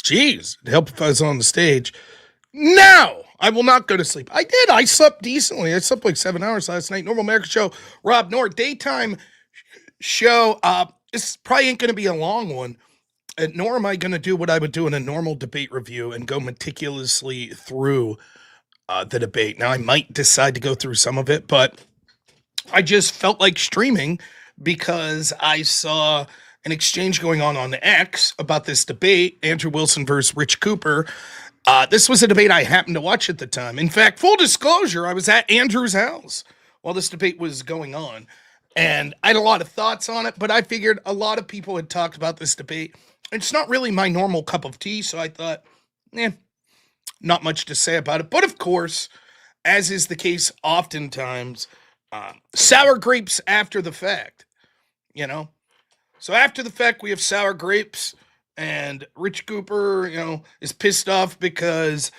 Jeez, it'd help if I was on the stage. No, I will not go to sleep. I did. I slept decently. I slept like 7 hours last night. Normal American show. Robnoerr, daytime show. This probably ain't going to be a long one. Nor am I going to do what I would do in a normal debate review and go meticulously through the debate. Now, I might decide to go through some of it, but I just felt like streaming because I saw an exchange going on X about this debate, Andrew Wilson versus Rich Cooper. This was a debate I happened to watch at the time. In fact, full disclosure, I was at Andrew's house while this debate was going on. And I had a lot of thoughts on it, but I figured a lot of people had talked about this debate. It's not really my normal cup of tea, so I thought, not much to say about it. But of course, as is the case oftentimes, sour grapes after the fact, you know? So after the fact, we have sour grapes, and Rich Cooper, is pissed off because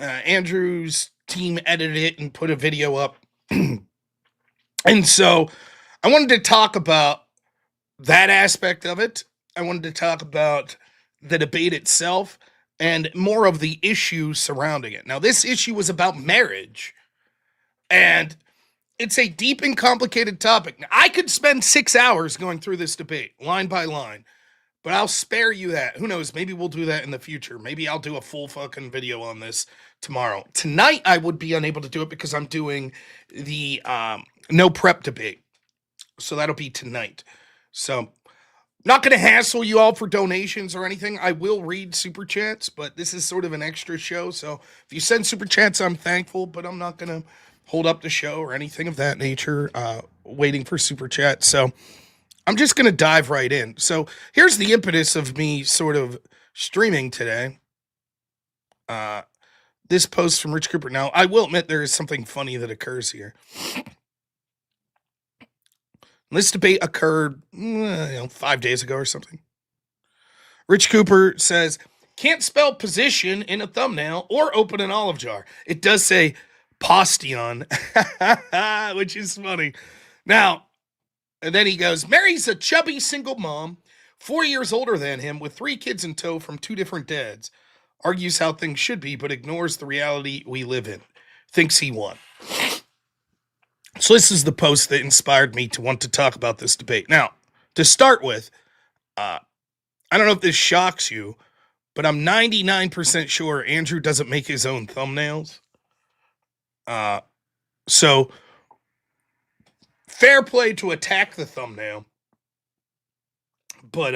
Andrew's team edited it and put a video up. And so I wanted to talk about that aspect of it. I wanted to talk about the debate itself and more of the issues surrounding it. Now, this issue was about marriage, and it's a deep and complicated topic. Now, I could spend 6 hours going through this debate, line by line, but I'll spare you that. Who knows? Maybe we'll do that in the future. Maybe I'll do a full fucking video on this tomorrow. Tonight, I would be unable to do it because I'm doing the no prep debate. So that'll be tonight. So not going to hassle you all for donations or anything. I will read super chats, but this is sort of an extra show. So if you send super chats, I'm thankful, but I'm not going to hold up the show or anything of that nature, waiting for super chats. So I'm just going to dive right in. So here's the impetus of me sort of streaming today. This post from Rich Cooper. Now, I will admit there is something funny that occurs here. This debate occurred 5 days ago or something. Rich Cooper says, can't spell position in a thumbnail or open an olive jar. It does say postion, which is funny. Now, and then he goes, Mary's a chubby single mom, 4 years older than him, with 3 kids in tow from 2 different dads. Argues how things should be, but ignores the reality we live in. Thinks he won. So this is the post that inspired me to want to talk about this debate. Now, to start with, I don't know if this shocks you, but I'm 99% sure Andrew doesn't make his own thumbnails. So fair play to attack the thumbnail, but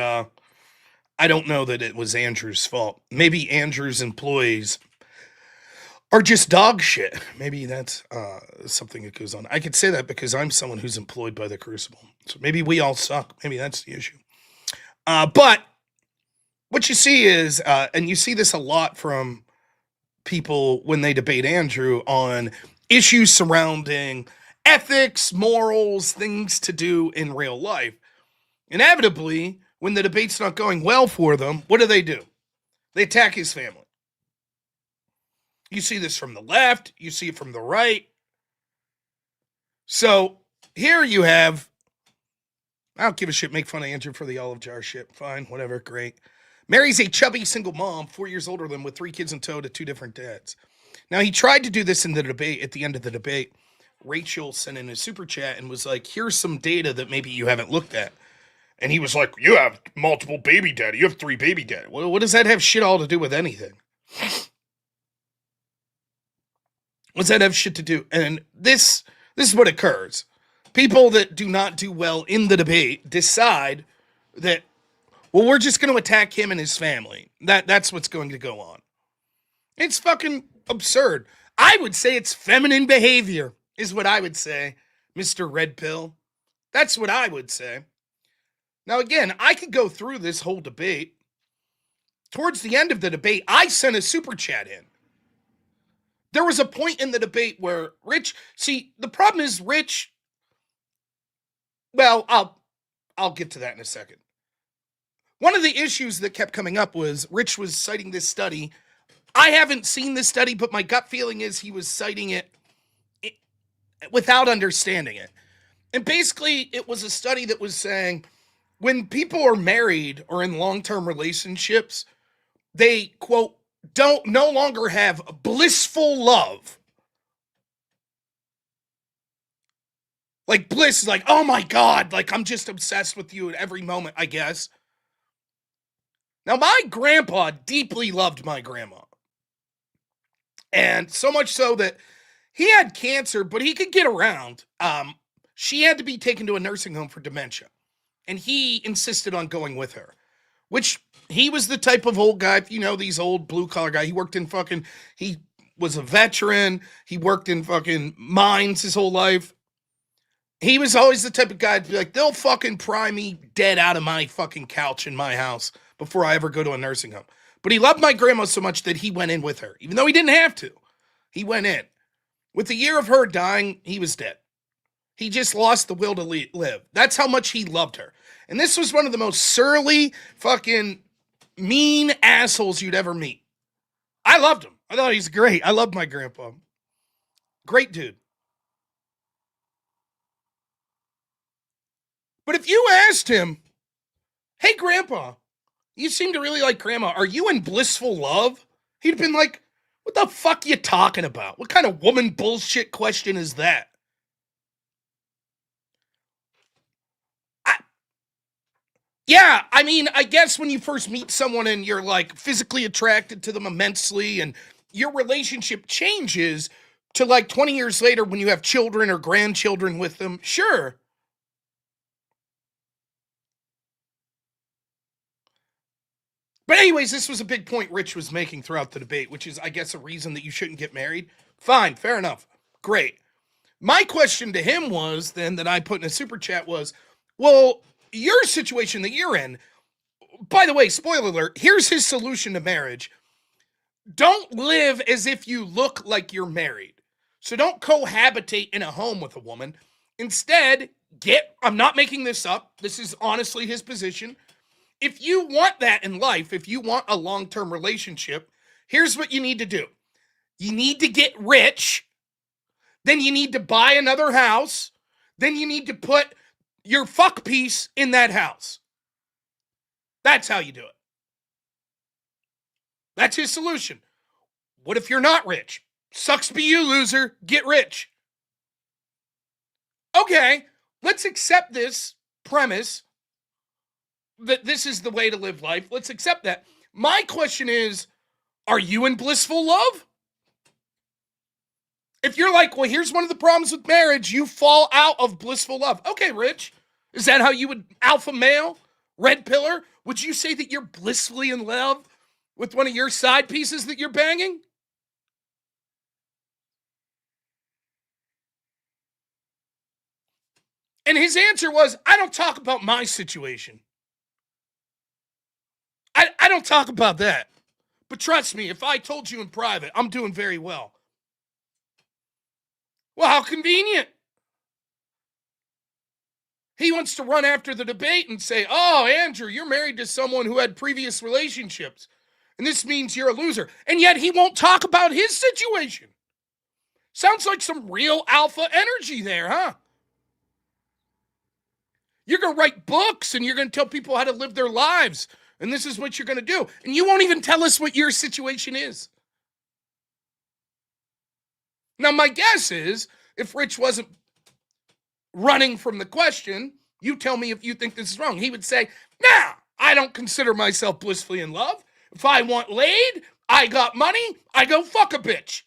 I don't know that it was Andrew's fault. Maybe Andrew's employees are just dog shit. Maybe that's something that goes on. I could say that because I'm someone who's employed by the Crucible. So maybe we all suck. Maybe that's the issue. But what you see is, and you see this a lot from people when they debate Andrew on issues surrounding ethics, morals, things to do in real life. Inevitably, when the debate's not going well for them, what do? They attack his family. You see this from the left. You see it from the right. So here you have, I don't give a shit, make fun of Andrew for the olive jar shit. Fine, whatever, great. Mary's a chubby single mom, 4 years older than, with 3 kids in tow to 2 different dads. Now, he tried to do this in the debate. At the end of the debate, Rachel sent in a super chat and was like, here's some data that maybe you haven't looked at. And he was like, you have multiple baby daddy. You have 3 baby daddy. Well, what does that have shit all to do with anything? What's that have shit to do? And this is what occurs. People that do not do well in the debate decide that, well, we're just going to attack him and his family. That's what's going to go on. It's fucking absurd. I would say it's feminine behavior, is what I would say, Mr. Red Pill. That's what I would say. Now, again, I could go through this whole debate. Towards the end of the debate, I sent a super chat in. There was a point in the debate where Rich, see, the problem is Rich, well, I'll get to that in a second. One of the issues that kept coming up was Rich was citing this study. I haven't seen this study, but my gut feeling is he was citing it without understanding it. And basically, it was a study that was saying when people are married or in long-term relationships, they, quote, don't no longer have blissful love. Like bliss is like, oh my God, like I'm just obsessed with you at every moment, I guess. Now, my grandpa deeply loved my grandma. And so much so that he had cancer, but he could get around. She had to be taken to a nursing home for dementia. And he insisted on going with her, which he was the type of old guy, you know, these old blue collar guy. He worked in he was a veteran. He worked in fucking mines his whole life. He was always the type of guy to be like, they'll fucking pry me dead out of my fucking couch in my house before I ever go to a nursing home. But he loved my grandma so much that he went in with her, even though he didn't have to. He went in. With the year of her dying, he was dead. He just lost the will to live. That's how much he loved her. And this was one of the most surly, fucking mean assholes you'd ever meet. I loved him. I thought he's great. I loved my grandpa. Great dude. But if you asked him, hey, grandpa, you seem to really like grandma. Are you in blissful love? He'd been like, what the fuck are you talking about? What kind of woman bullshit question is that? Yeah, I mean, I guess when you first meet someone and you're like physically attracted to them immensely and your relationship changes to like 20 years later when you have children or grandchildren with them, sure. But anyways, this was a big point Rich was making throughout the debate, which is, I guess, a reason that you shouldn't get married. Fine, fair enough. Great. My question to him was then that I put in a super chat was, well, your situation that you're in, by the way, spoiler alert, here's his solution to marriage. Don't live as if you look like you're married. So don't cohabitate in a home with a woman. Instead, I'm not making this up. This is honestly his position. If you want that in life, if you want a long-term relationship, here's what you need to do. You need to get rich. Then you need to buy another house. Then you need to put your fuck piece in that house. That's how you do it. That's his solution. What if you're not rich? Sucks be you, loser. Get rich. Okay, let's accept this premise that this is the way to live life. Let's accept that. My question is, are you in blissful love? If you're like, well, here's one of the problems with marriage, you fall out of blissful love. Okay, Rich, is that how you would, alpha male, red pillar, would you say that you're blissfully in love with one of your side pieces that you're banging? And his answer was, I don't talk about my situation. I don't talk about that. But trust me, if I told you in private, I'm doing very well. Well, how convenient. He wants to run after the debate and say, oh, Andrew, you're married to someone who had previous relationships. And this means you're a loser. And yet he won't talk about his situation. Sounds like some real alpha energy there, huh? You're going to write books and you're going to tell people how to live their lives. And this is what you're going to do. And you won't even tell us what your situation is. Now, my guess is if Rich wasn't running from the question, you tell me if you think this is wrong. He would say, nah, I don't consider myself blissfully in love. If I want laid, I got money, I go fuck a bitch.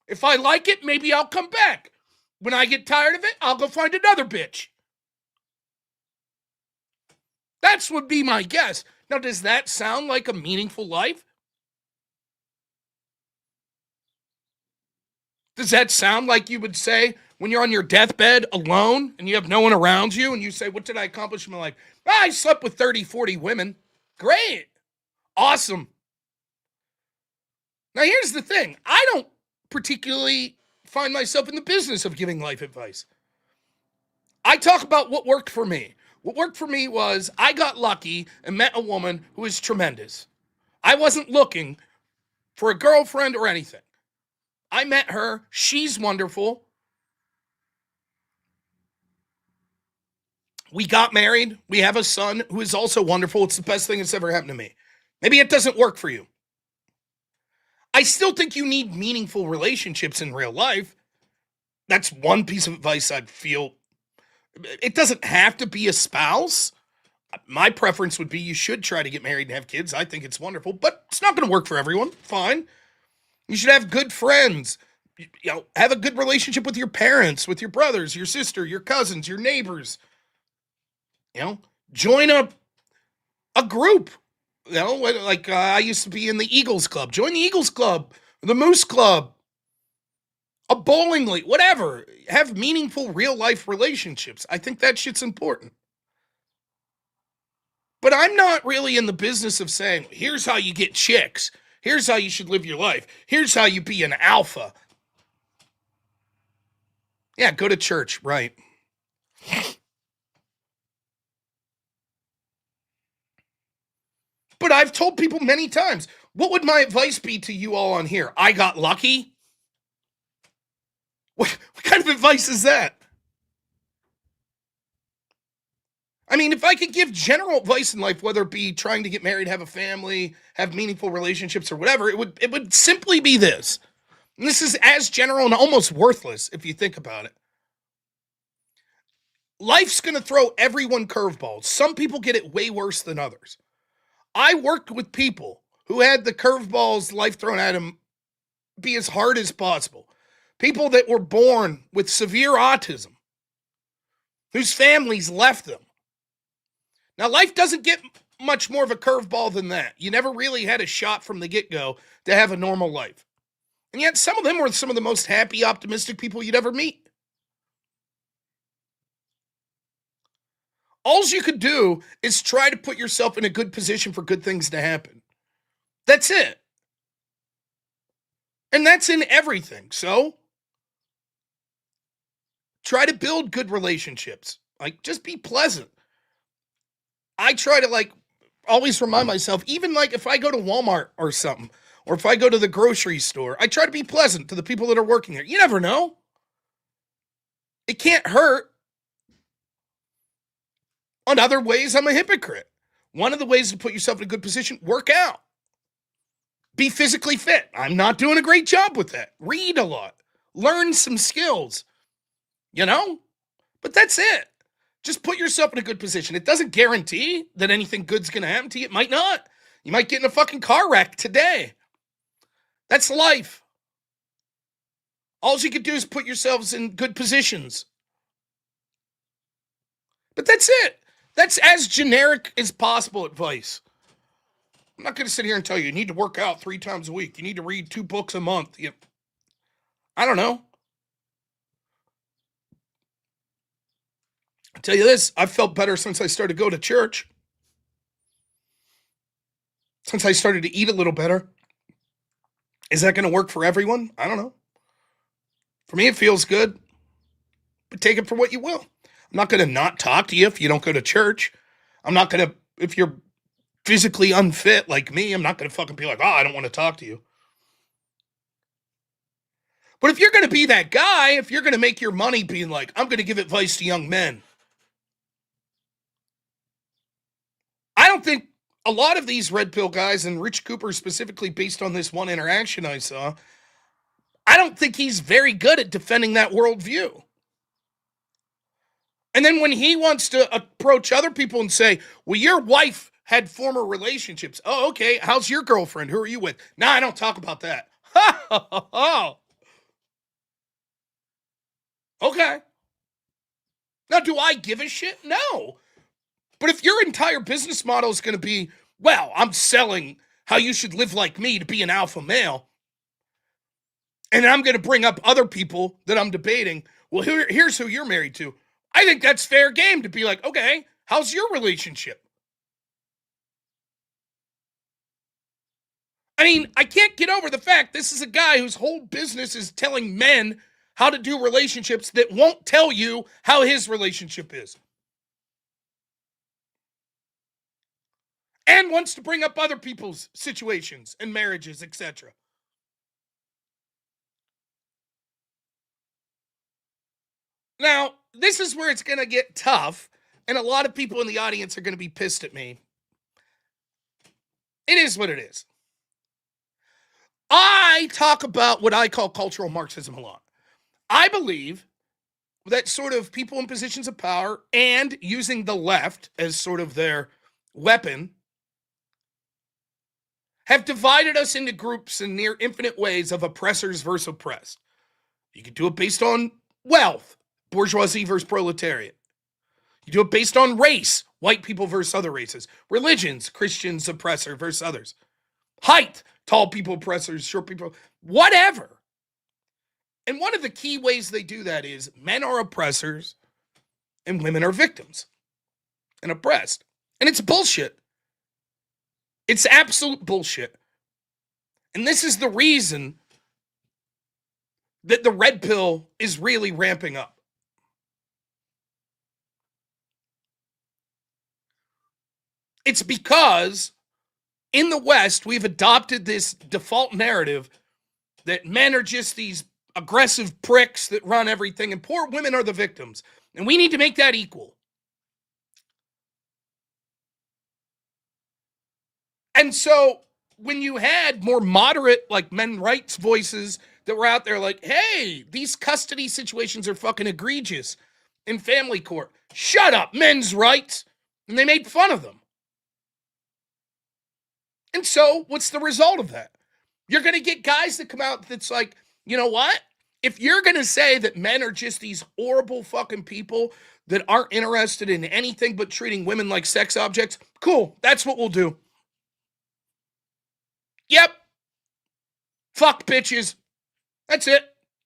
If I like it, maybe I'll come back. When I get tired of it, I'll go find another bitch. That's would be my guess. Now, does that sound like a meaningful life? Does that sound like you would say when you're on your deathbed alone and you have no one around you and you say, what did I accomplish in my life? I slept with 30, 40 women. Great. Awesome. Now, here's the thing. I don't particularly find myself in the business of giving life advice. I talk about what worked for me. What worked for me was I got lucky and met a woman who is tremendous. I wasn't looking for a girlfriend or anything. I met her. She's wonderful. We got married. We have a son who is also wonderful. It's the best thing that's ever happened to me. Maybe it doesn't work for you. I still think you need meaningful relationships in real life. That's one piece of advice I'd feel. It doesn't have to be a spouse. My preference would be you should try to get married and have kids. I think it's wonderful, but it's not going to work for everyone. Fine. You should have good friends. Have a good relationship with your parents, with your brothers, your sister, your cousins, your neighbors. Join a group. Like I used to be in the Eagles Club. Join the Eagles Club, the Moose Club, a bowling league, whatever. Have meaningful real life relationships. I think that shit's important. But I'm not really in the business of saying, here's how you get chicks. Here's how you should live your life. Here's how you be an alpha. Yeah, go to church, right. But I've told people many times, what would my advice be to you all on here? I got lucky? What kind of advice is that? I mean, if I could give general advice in life, whether it be trying to get married, have a family, have meaningful relationships, or whatever, it would simply be this. And this is as general and almost worthless if you think about it. Life's going to throw everyone curveballs. Some people get it way worse than others. I worked with people who had the curveballs life thrown at them be as hard as possible. People that were born with severe autism, whose families left them. Now, life doesn't get much more of a curveball than that. You never really had a shot from the get-go to have a normal life. And yet some of them were some of the most happy, optimistic people you'd ever meet. All you could do is try to put yourself in a good position for good things to happen. That's it. And that's in everything. So, try to build good relationships. Like, just be pleasant. I try to, always remind myself, even, if I go to Walmart or something, or if I go to the grocery store, I try to be pleasant to the people that are working there. You never know. It can't hurt. On other ways, I'm a hypocrite. One of the ways to put yourself in a good position, work out. Be physically fit. I'm not doing a great job with that. Read a lot. Learn some skills. But that's it. Just put yourself in a good position. It doesn't guarantee that anything good's going to happen to you. It might not. You might get in a fucking car wreck today. That's life. All you could do is put yourselves in good positions. But that's it. That's as generic as possible advice. I'm not going to sit here and tell you need to work out 3 times a week. You need to read 2 books a month. I don't know. I'll tell you this, I've felt better since I started to go to church. Since I started to eat a little better. Is that going to work for everyone? I don't know. For me, it feels good. But take it for what you will. I'm not going to not talk to you if you don't go to church. I'm not going to, if you're physically unfit like me, I'm not going to fucking be like, I don't want to talk to you. But if you're going to be that guy, if you're going to make your money being like, I'm going to give advice to young men. I don't think a lot of these red pill guys, and Rich Cooper specifically based on this one interaction I saw, I don't think he's very good at defending that worldview. And then when he wants to approach other people and say, well, your wife had former relationships. Oh, okay. How's your girlfriend? Who are you with? No, I don't talk about that. Okay. Now, do I give a shit? No. But if your entire business model is going to be, well, I'm selling how you should live like me to be an alpha male, and I'm going to bring up other people that I'm debating, well, here's who you're married to. I think that's fair game to be like, okay, how's your relationship? I mean, I can't get over the fact this is a guy whose whole business is telling men how to do relationships that won't tell you how his relationship is. And wants to bring up other people's situations and marriages, etc. Now, this is where it's going to get tough, and a lot of people in the audience are going to be pissed at me. It is what it is. I talk about what I call cultural Marxism a lot. I believe that sort of people in positions of power and using the left as sort of their weapon have divided us into groups in near infinite ways of oppressors versus oppressed. You can do it based on wealth, bourgeoisie versus proletariat. You do it based on race, white people versus other races. Religions, Christians oppressor versus others. Height, tall people oppressors, short people, whatever. And one of the key ways they do that is men are oppressors and women are victims and oppressed. And it's bullshit. It's absolute bullshit. And this is the reason that the red pill is really ramping up. It's because in the West, we've adopted this default narrative that men are just these aggressive pricks that run everything and poor women are the victims. And we need to make that equal. And so when you had more moderate, like men rights voices that were out there like, hey, these custody situations are fucking egregious in family court. Shut up, men's rights. And they made fun of them. And so what's the result of that? You're going to get guys that come out that's like, you know what? If you're going to say that men are just these horrible fucking people that aren't interested in anything but treating women like sex objects, cool, that's what we'll do. Yep. Fuck bitches. That's it.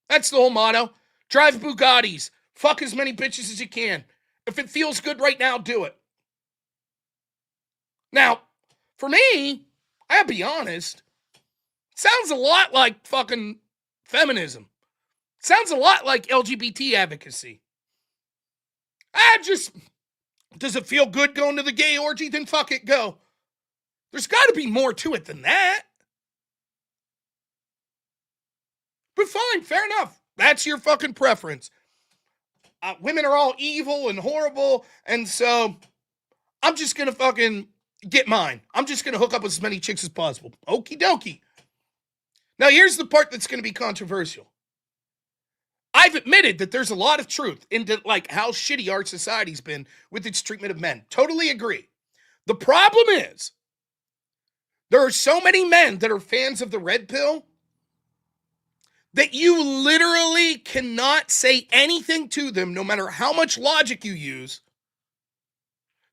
That's the whole motto. Drive Bugattis. Fuck as many bitches as you can. If it feels good right now, do it. Now, for me, I'll be honest, sounds a lot like fucking feminism. Sounds a lot like LGBT advocacy. Does it feel good going to the gay orgy? Then fuck it, go. There's got to be more to it than that. But fine, fair enough. That's your fucking preference. Women are all evil and horrible, and so I'm just going to fucking get mine. I'm just going to hook up with as many chicks as possible. Okie dokie. Now, here's the part that's going to be controversial. I've admitted that there's a lot of truth into like how shitty our society's been with its treatment of men. Totally agree. The problem is there are so many men that are fans of the red pill that you literally cannot say anything to them, no matter how much logic you use,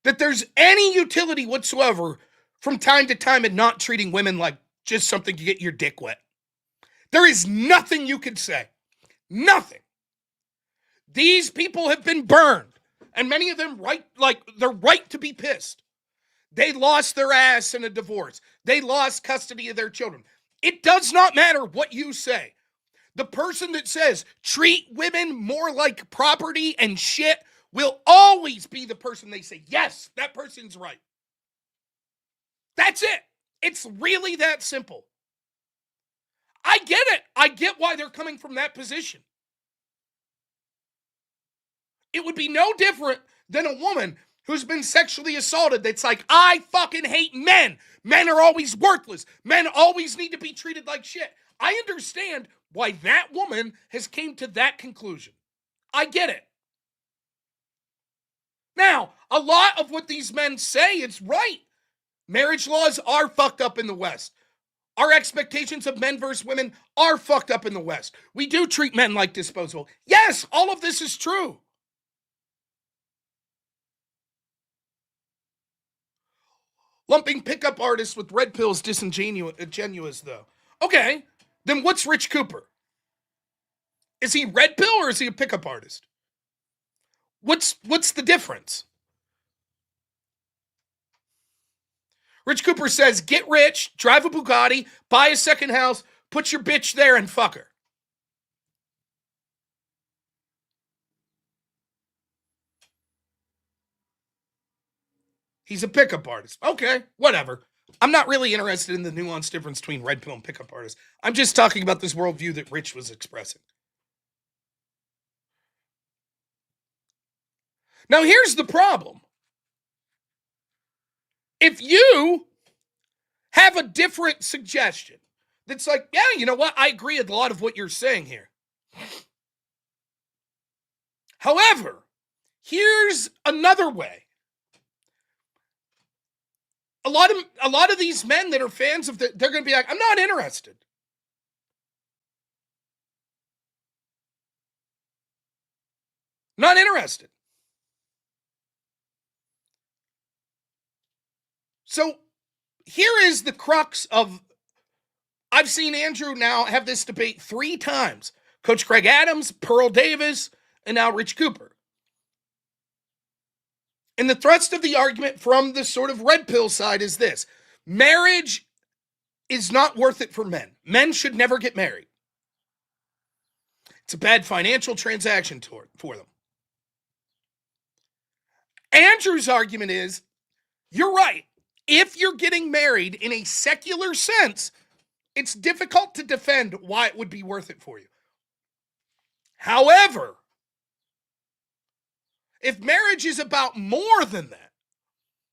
that there's any utility whatsoever from time to time in not treating women like just something to get your dick wet. There is nothing you can say. Nothing. These people have been burned, and many of them they're right to be pissed. They lost their ass in a divorce. They lost custody of their children. It does not matter what you say. The person that says treat women more like property and shit will always be the person they say, yes, that person's right. That's it. It's really that simple. I get it. I get why they're coming from that position. It would be no different than a woman who's been sexually assaulted that's like, I fucking hate men. Men are always worthless. Men always need to be treated like shit. I understand why that woman has came to that conclusion. I get it. Now, a lot of what these men say is right. Marriage laws are fucked up in the West. Our expectations of men versus women are fucked up in the West. We do treat men like disposable. Yes, all of this is true. Lumping pickup artists with red pills disingenuous, though. Okay, then what's Rich Cooper? Is he red pill or is he a pickup artist? What's the difference? Rich Cooper says, get rich, drive a Bugatti, buy a second house, put your bitch there and fuck her. He's a pickup artist. Okay, whatever. I'm not really interested in the nuanced difference between red pill and pickup artists. I'm just talking about this worldview that Rich was expressing. Now, here's the problem. If you have a different suggestion that's like, yeah, you know what? I agree with a lot of what you're saying here. However, here's another way. A lot of these men that are fans of they're going to be like, I'm not interested. Not interested. So here is the crux of, I've seen Andrew now have this debate 3 times. Coach Greg Adams, Pearl Davis, and now Rich Cooper. And the thrust of the argument from the sort of red pill side is this: marriage is not worth it for men. Men should never get married. It's a bad financial transaction for them. Andrew's argument is, you're right. If you're getting married in a secular sense, it's difficult to defend why it would be worth it for you. However, if marriage is about more than that,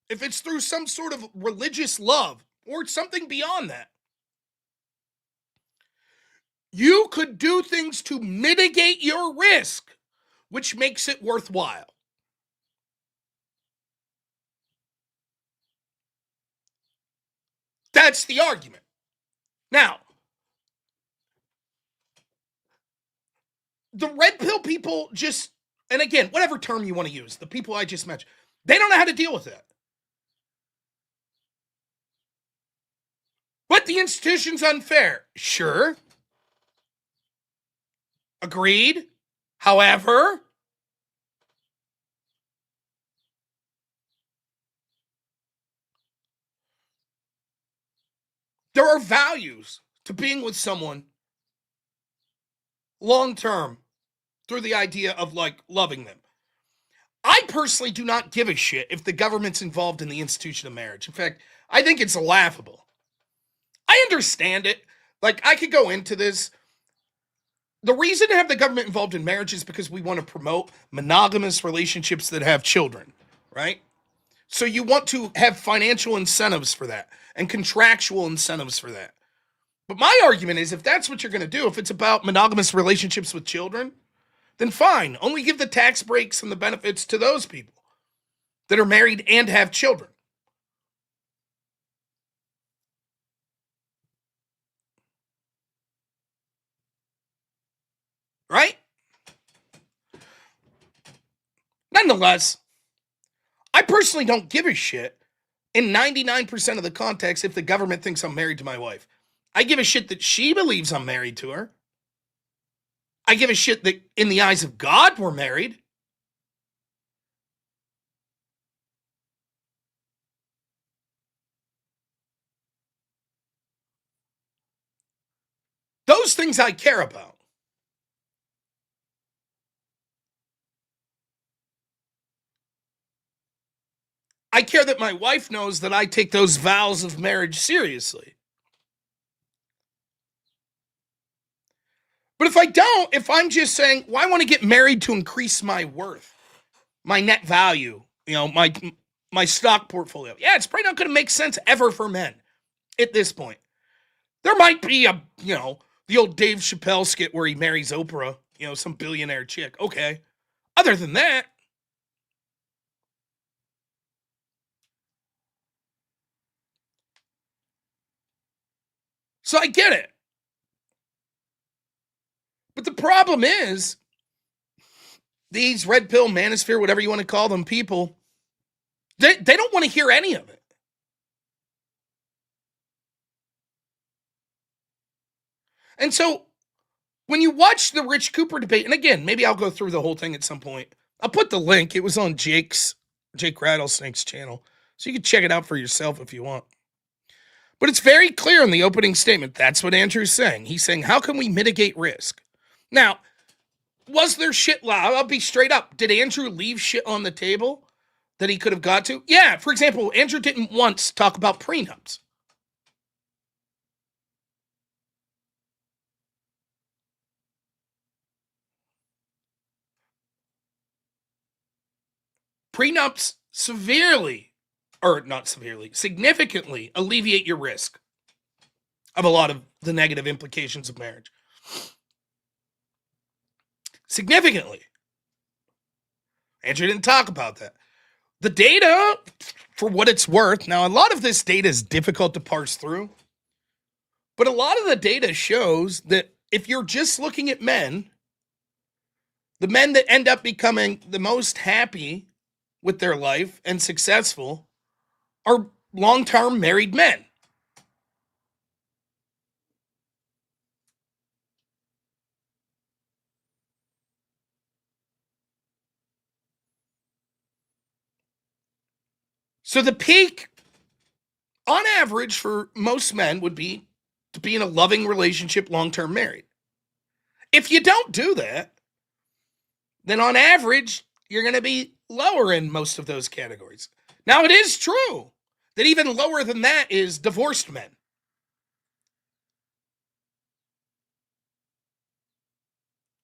if it's through some sort of religious love or something beyond that, you could do things to mitigate your risk, which makes it worthwhile. That's the argument. Now, the red pill people just, and again, whatever term you want to use, the people I just mentioned, they don't know how to deal with that. But the institution's unfair. Sure. Agreed. However, there are values to being with someone long term through the idea of like loving them. I personally do not give a shit if the government's involved in the institution of marriage. In fact, I think it's laughable. I understand it. Like, I could go into this. The reason to have the government involved in marriage is because we want to promote monogamous relationships that have children, right? So you want to have financial incentives for that and contractual incentives for that. But my argument is, if that's what you're going to do, if it's about monogamous relationships with children, then fine. Only give the tax breaks and the benefits to those people that are married and have children. Right? Nonetheless, I personally don't give a shit in 99% of the context if the government thinks I'm married to my wife. I give a shit that she believes I'm married to her. I give a shit that in the eyes of God we're married. Those things I care about. I care that my wife knows that I take those vows of marriage seriously. But if I don't, if I'm just saying, well, I want to get married to increase my worth, my net value, my stock portfolio. Yeah, it's probably not going to make sense ever for men at this point. There might be the old Dave Chappelle skit where he marries Oprah, some billionaire chick. Okay. Other than that, so I get it. But the problem is, these red pill, manosphere, whatever you want to call them, people, they don't want to hear any of it. And so when you watch the Rich Cooper debate, and again, maybe I'll go through the whole thing at some point. I'll put the link. It was on Jake Rattlesnake's channel. So you can check it out for yourself if you want. But it's very clear in the opening statement. That's what Andrew's saying. He's saying, how can we mitigate risk? Now, was there shit? I'll be straight up. Did Andrew leave shit on the table that he could have got to? Yeah. For example, Andrew didn't once talk about prenups. Prenups severely or not severely, significantly alleviate your risk of a lot of the negative implications of marriage. Significantly. Andrew didn't talk about that. The data, for what it's worth, now a lot of this data is difficult to parse through, but a lot of the data shows that if you're just looking at men, the men that end up becoming the most happy with their life and successful are long-term married men. So the peak, on average, for most men would be to be in a loving relationship, long-term married. If you don't do that, then on average, you're going to be lower in most of those categories. Now, it is true that even lower than that is divorced men.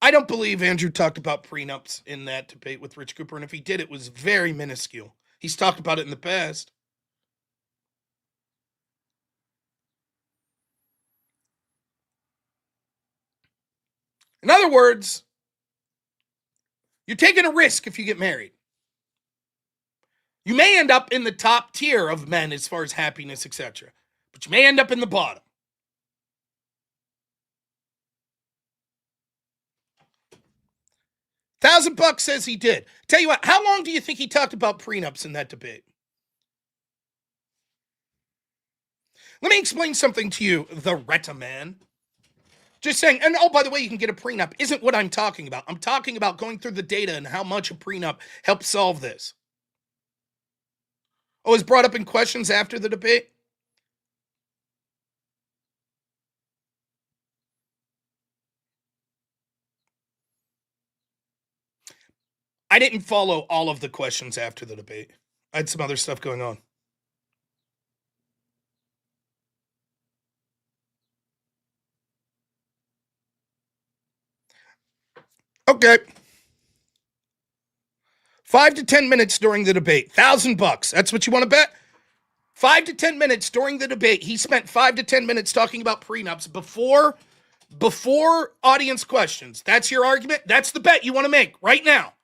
I don't believe Andrew talked about prenups in that debate with Rich Cooper, and if he did, it was very minuscule. He's talked about it in the past. In other words, you're taking a risk if you get married. You may end up in the top tier of men as far as happiness, etc., but you may end up in the bottom. $1,000 says he did. Tell you what, how long do you think he talked about prenups in that debate? Let me explain something to you, the Retta man. Just saying, and oh, by the way, you can get a prenup. Isn't what I'm talking about. I'm talking about going through the data and how much a prenup helps solve this. Oh, it was brought up in questions after the debate? I didn't follow all of the questions after the debate. I had some other stuff going on. Okay. 5 to 10 minutes during the debate. $1,000. That's what you want to bet? 5 to 10 minutes during the debate. He spent 5 to 10 minutes talking about prenups before audience questions. That's your argument? That's the bet you want to make right now.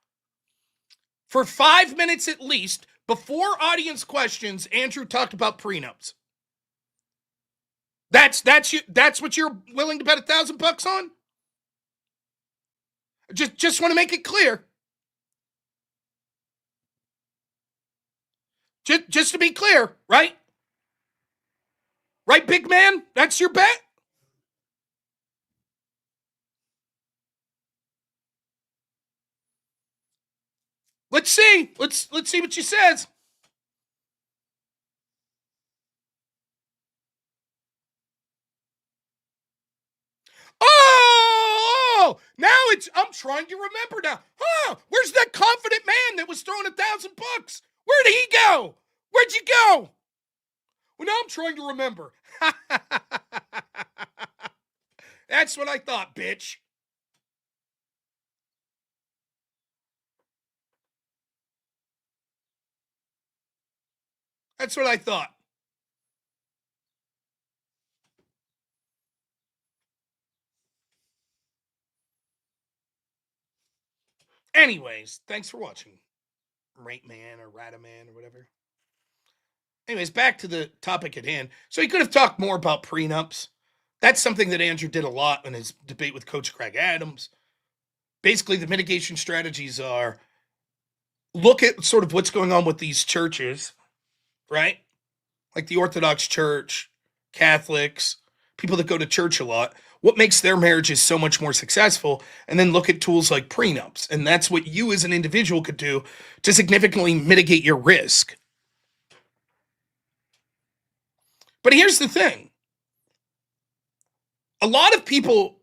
For 5 minutes at least, before audience questions, Andrew talked about prenups. That's what you're willing to bet $1,000 on? Just want to make it clear. Just to be clear, right? Right, big man? That's your bet? Let's see. Let's see what she says. Oh, now I'm trying to remember now. Where's that confident man that was throwing $1,000? Where'd he go? Where'd you go? Well, now I'm trying to remember. That's what I thought, bitch. That's what I thought. Anyways, thanks for watching. Rate Man or Rataman or whatever. Anyways, back to the topic at hand. So he could have talked more about prenups. That's something that Andrew did a lot in his debate with Coach Craig Adams. Basically, the mitigation strategies are look at sort of what's going on with these churches, right? Like the Orthodox Church, Catholics, people that go to church a lot. What makes their marriages so much more successful? And then look at tools like prenups. And that's what you as an individual could do to significantly mitigate your risk. But here's the thing. A lot of people,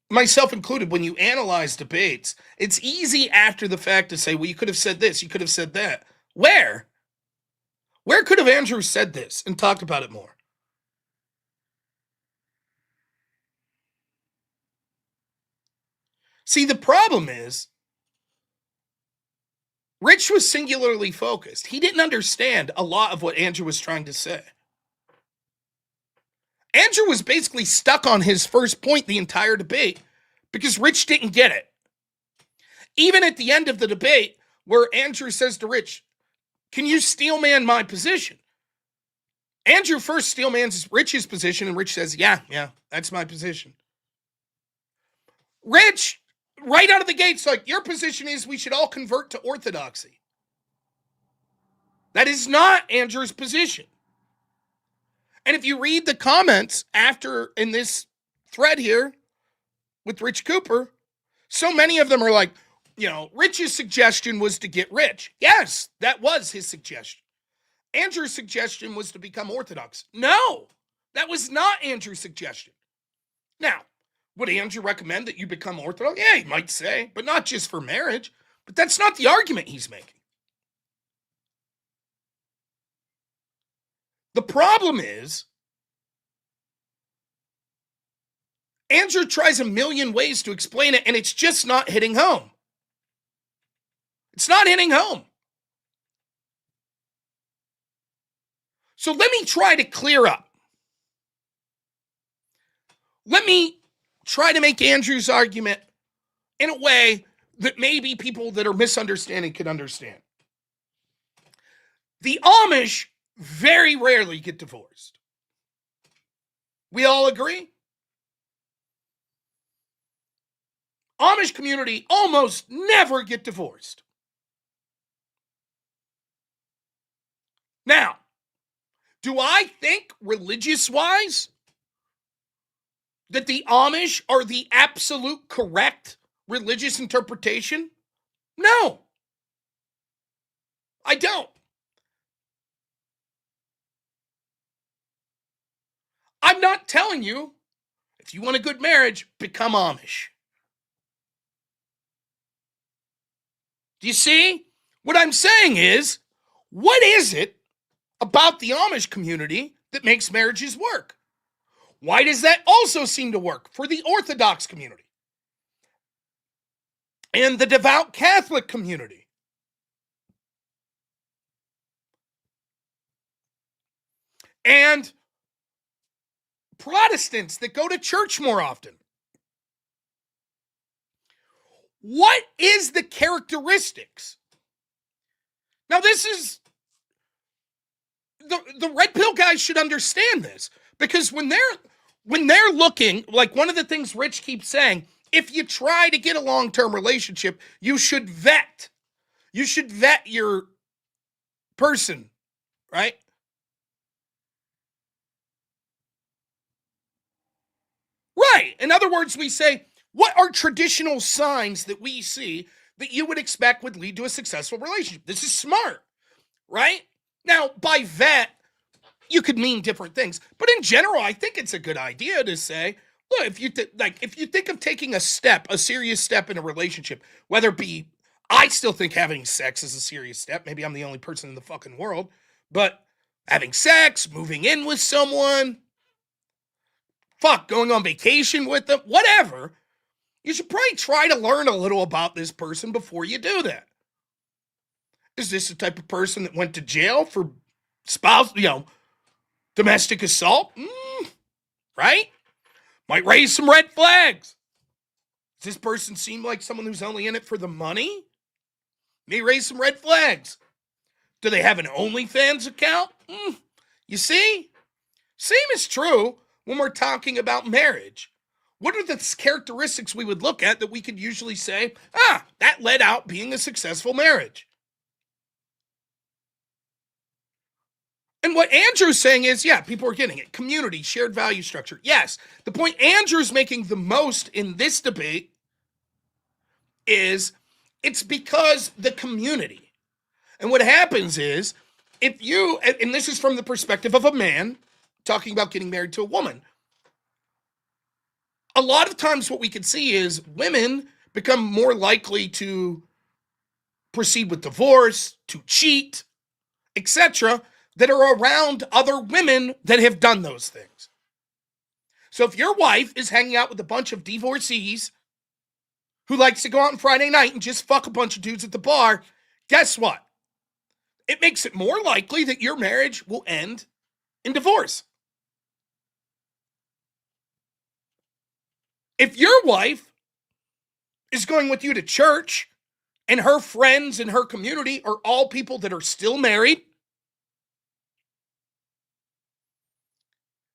myself included, when you analyze debates, it's easy after the fact to say, well, you could have said this, you could have said that. Where? Where could have Andrew said this and talked about it more? See, the problem is Rich was singularly focused. He didn't understand a lot of what Andrew was trying to say. Andrew was basically stuck on his first point the entire debate because Rich didn't get it. Even at the end of the debate, where Andrew says to Rich, "Can you steelman my position?" Andrew first steelmans Rich's position, and Rich says, yeah, that's my position. Rich, right out of the gate's like, your position is we should all convert to orthodoxy. That is not Andrew's position. And if you read the comments after in this thread here with Rich Cooper, so many of them are like, Rich's suggestion was to get rich. Yes, that was his suggestion. Andrew's suggestion was to become Orthodox. No, that was not Andrew's suggestion. Now, would Andrew recommend that you become Orthodox? Yeah, he might say, but not just for marriage. But that's not the argument he's making. The problem is, Andrew tries a million ways to explain it, and it's just not hitting home. It's not hitting home. So let me try to clear up. Let me try to make Andrew's argument in a way that maybe people that are misunderstanding can understand. The Amish very rarely get divorced. We all agree? Amish community almost never get divorced. Now, do I think, religious-wise, that the Amish are the absolute correct religious interpretation? No. I don't. I'm not telling you, if you want a good marriage, become Amish. Do you see? What I'm saying is, what is it about the Amish community that makes marriages work? Why does that also seem to work for the Orthodox community and the devout Catholic community? And Protestants that go to church more often? What is the characteristics? Now, this is the red pill guys should understand this, because when they're looking, like one of the things Rich keeps saying, if you try to get a long-term relationship, you should vet. You should vet your person, right? Right. In other words, we say, what are traditional signs that we see that you would expect would lead to a successful relationship? This is smart, right? Now, by vet, you could mean different things. But in general, I think it's a good idea to say, look, if you think of taking a serious step in a relationship, whether it be, I still think having sex is a serious step. Maybe I'm the only person in the fucking world. But having sex, moving in with someone, going on vacation with them, whatever, you should probably try to learn a little about this person before you do that. Is this the type of person that went to jail for domestic assault? Right? Might raise some red flags. Does this person seem like someone who's only in it for the money? May raise some red flags. Do they have an OnlyFans account? You see? Same is true when we're talking about marriage. What are the characteristics we would look at that we could usually say, that led out being a successful marriage? And what Andrew's saying is, people are getting it. Community, shared value structure. Yes, the point Andrew's making the most in this debate is it's because the community. And what happens is, if you, and this is from the perspective of a man talking about getting married to a woman, a lot of times what we can see is women become more likely to proceed with divorce, to cheat, etc., that are around other women that have done those things. So if your wife is hanging out with a bunch of divorcees who likes to go out on Friday night and just fuck a bunch of dudes at the bar, guess what? It makes it more likely that your marriage will end in divorce. If your wife is going with you to church and her friends in her community are all people that are still married,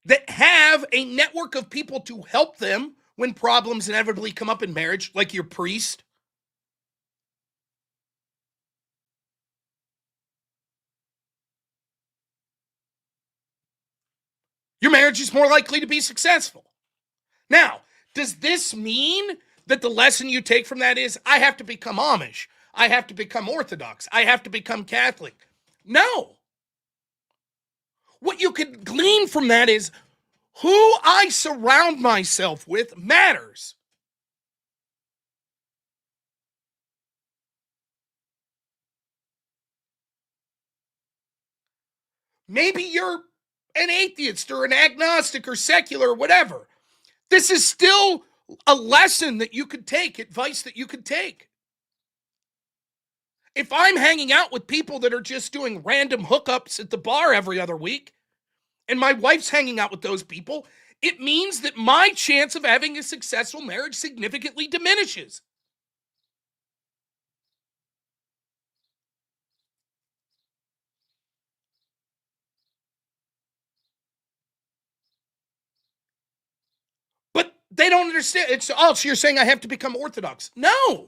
that have a network of people to help them when problems inevitably come up in marriage, like your priest, your marriage is more likely to be successful. Now, does this mean that the lesson you take from that is I have to become Amish, I have to become Orthodox, I have to become Catholic? No. What you could glean from that is who I surround myself with matters. Maybe you're an atheist or an agnostic or secular or whatever. This is still a lesson that you could take, advice that you could take. If I'm hanging out with people that are just doing random hookups at the bar every other week, and my wife's hanging out with those people, it means that my chance of having a successful marriage significantly diminishes. But they don't understand. It's, oh, so you're saying I have to become Orthodox. No.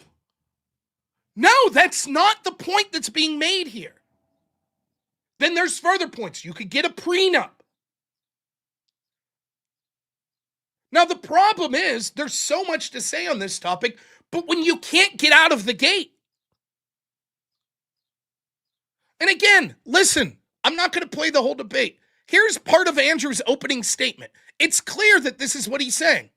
No, that's not the point that's being made here. Then there's further points. You could get a prenup. Now, the problem is there's so much to say on this topic, but when you can't get out of the gate. And again, listen, I'm not going to play the whole debate. Here's part of Andrew's opening statement. It's clear that this is what he's saying.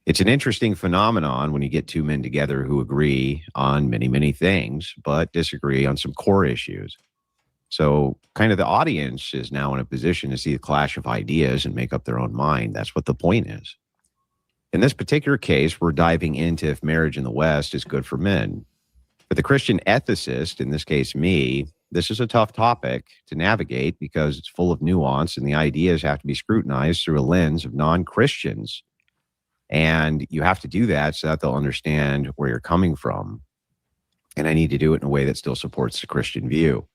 It's an interesting phenomenon when you get two men together who agree on many, many things, but disagree on some core issues. So kind of the audience is now in a position to see a clash of ideas and make up their own mind. That's what the point is. In this particular case, we're diving into if marriage in the West is good for men. For the Christian ethicist, in this case me, this is a tough topic to navigate because it's full of nuance and the ideas have to be scrutinized through a lens of non-Christians. And you have to do that so that they'll understand where you're coming from. And I need to do it in a way that still supports the Christian view.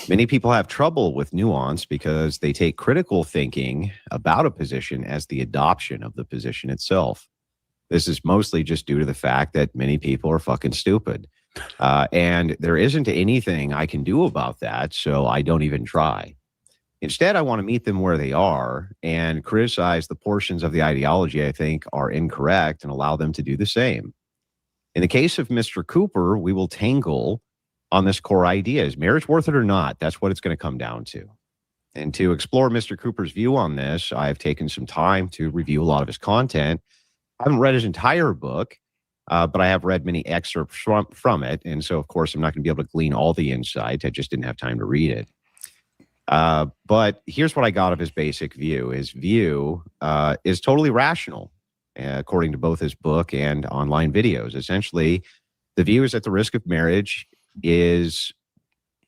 Many people have trouble with nuance because they take critical thinking about a position as the adoption of the position itself. This is mostly just due to the fact that many people are fucking stupid. And there isn't anything I can do about that, so I don't even try. Instead, I want to meet them where they are and criticize the portions of the ideology I think are incorrect and allow them to do the same. In the case of Mr. Cooper, we will tangle on this core idea. Is marriage worth it or not? That's what it's going to come down to. And to explore Mr. Cooper's view on this, I've taken some time to review a lot of his content. I haven't read his entire book, but I have read many excerpts from it. And so, of course, I'm not going to be able to glean all the insight. I just didn't have time to read it. But here's what I got of his basic view. His view is totally rational, according to both his book and online videos. Essentially, the view is that the risk of marriage is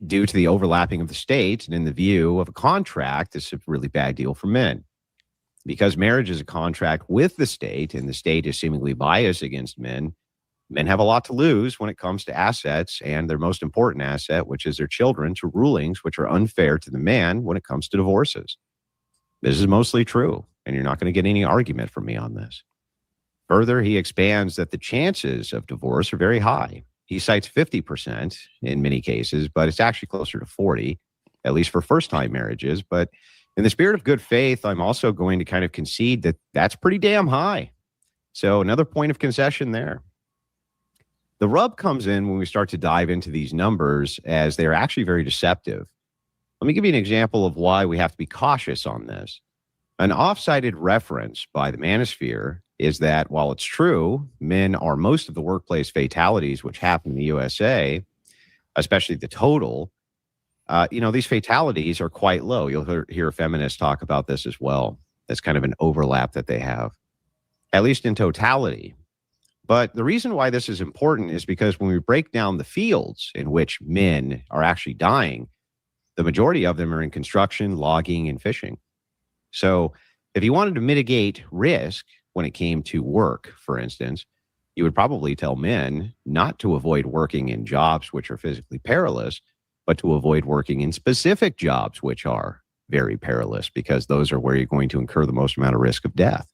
due to the overlapping of the states, and in the view of a contract, it's a really bad deal for men. Because marriage is a contract with the state, and the state is seemingly biased against men, men have a lot to lose when it comes to assets and their most important asset, which is their children, to rulings which are unfair to the man when it comes to divorces. This is mostly true, and you're not going to get any argument from me on this. Further, he expands that the chances of divorce are very high. He cites 50% in many cases, but it's actually closer to 40, at least for first-time marriages. But in the spirit of good faith, I'm also going to kind of concede that that's pretty damn high. So another point of concession there. The rub comes in when we start to dive into these numbers, as they are actually very deceptive. Let me give you an example of why we have to be cautious on this. An off-cited reference by the Manosphere is that while it's true, men are most of the workplace fatalities which happen in the USA, especially the total, these fatalities are quite low. You'll hear feminists talk about this as well. That's kind of an overlap that they have, at least in totality. But the reason why this is important is because when we break down the fields in which men are actually dying, the majority of them are in construction, logging, and fishing. So if you wanted to mitigate risk when it came to work, for instance, you would probably tell men not to avoid working in jobs which are physically perilous, but to avoid working in specific jobs which are very perilous, because those are where you're going to incur the most amount of risk of death.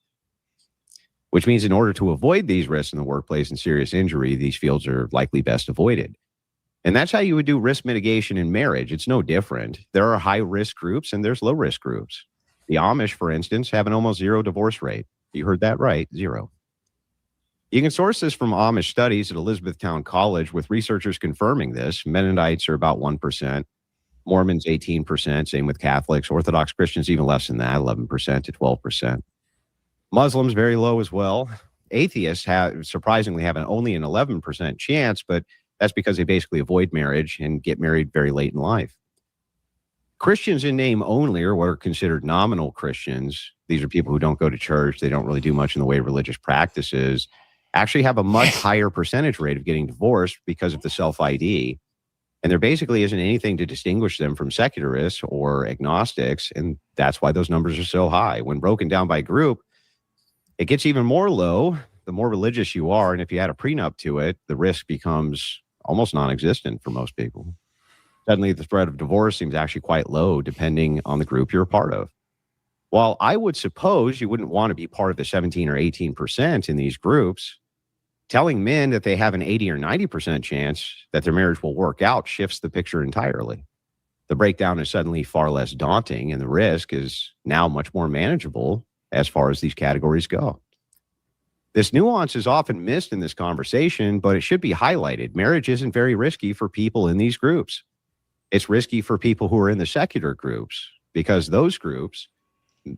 Which means in order to avoid these risks in the workplace and serious injury, these fields are likely best avoided. And that's how you would do risk mitigation in marriage. It's no different. There are high risk groups and there's low risk groups. The Amish, for instance, have an almost zero divorce rate. You heard that right, zero. You can source this from Amish studies at Elizabethtown College with researchers confirming this. Mennonites are about 1%, Mormons 18%, same with Catholics, Orthodox Christians even less than that, 11% to 12%. Muslims very low as well. Atheists surprisingly have only an 11% chance, but that's because they basically avoid marriage and get married very late in life. Christians in name only, or what are considered nominal Christians, these are people who don't go to church, they don't really do much in the way of religious practices, actually have a much higher percentage rate of getting divorced because of the self-ID. And there basically isn't anything to distinguish them from secularists or agnostics, and that's why those numbers are so high. When broken down by group, it gets even more low the more religious you are, and if you add a prenup to it, the risk becomes almost non-existent for most people. Suddenly, the threat of divorce seems actually quite low, depending on the group you're a part of. While I would suppose you wouldn't want to be part of the 17 or 18% in these groups, telling men that they have an 80 or 90% chance that their marriage will work out shifts the picture entirely. The breakdown is suddenly far less daunting, and the risk is now much more manageable as far as these categories go. This nuance is often missed in this conversation, but it should be highlighted. Marriage isn't very risky for people in these groups. It's risky for people who are in the secular groups, because those groups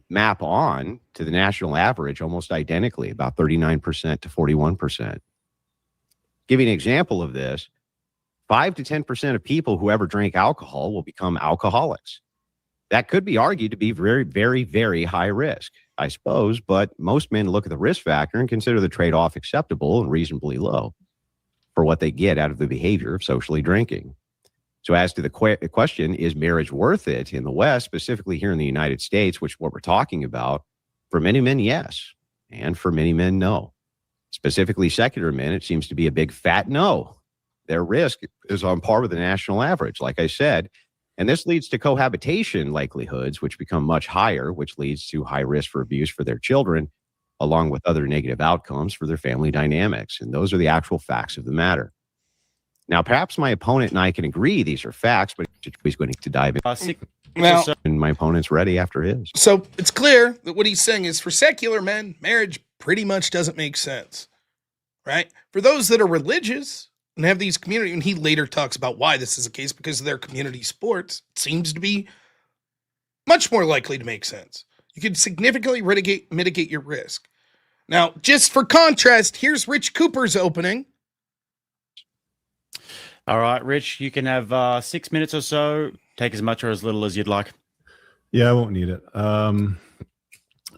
map on to the national average almost identically, about 39% to 41%. Give you an example of this, 5 to 10% of people who ever drink alcohol will become alcoholics. That could be argued to be very, very, very high risk, I suppose, but most men look at the risk factor and consider the trade-off acceptable and reasonably low for what they get out of the behavior of socially drinking. So as to the question, is marriage worth it in the West, specifically here in the United States, which is what we're talking about, for many men, yes, and for many men, no. Specifically secular men, it seems to be a big fat no. Their risk is on par with the national average, like I said. And this leads to cohabitation likelihoods, which become much higher, which leads to high risk for abuse for their children, along with other negative outcomes for their family dynamics. And those are the actual facts of the matter. Now, perhaps my opponent and I can agree these are facts, but he's going to dive in. Now, And my opponent's ready after his. so it's clear that what he's saying is for secular men, marriage pretty much doesn't make sense, right? For those that are religious and have these community, and he later talks about why this is the case because of their community sports, it seems to be much more likely to make sense. You can significantly mitigate your risk. Now, just for contrast, here's Rich Cooper's opening. All right, Rich, you can have 6 minutes or so. Take as much or as little as you'd like. Yeah, I won't need it.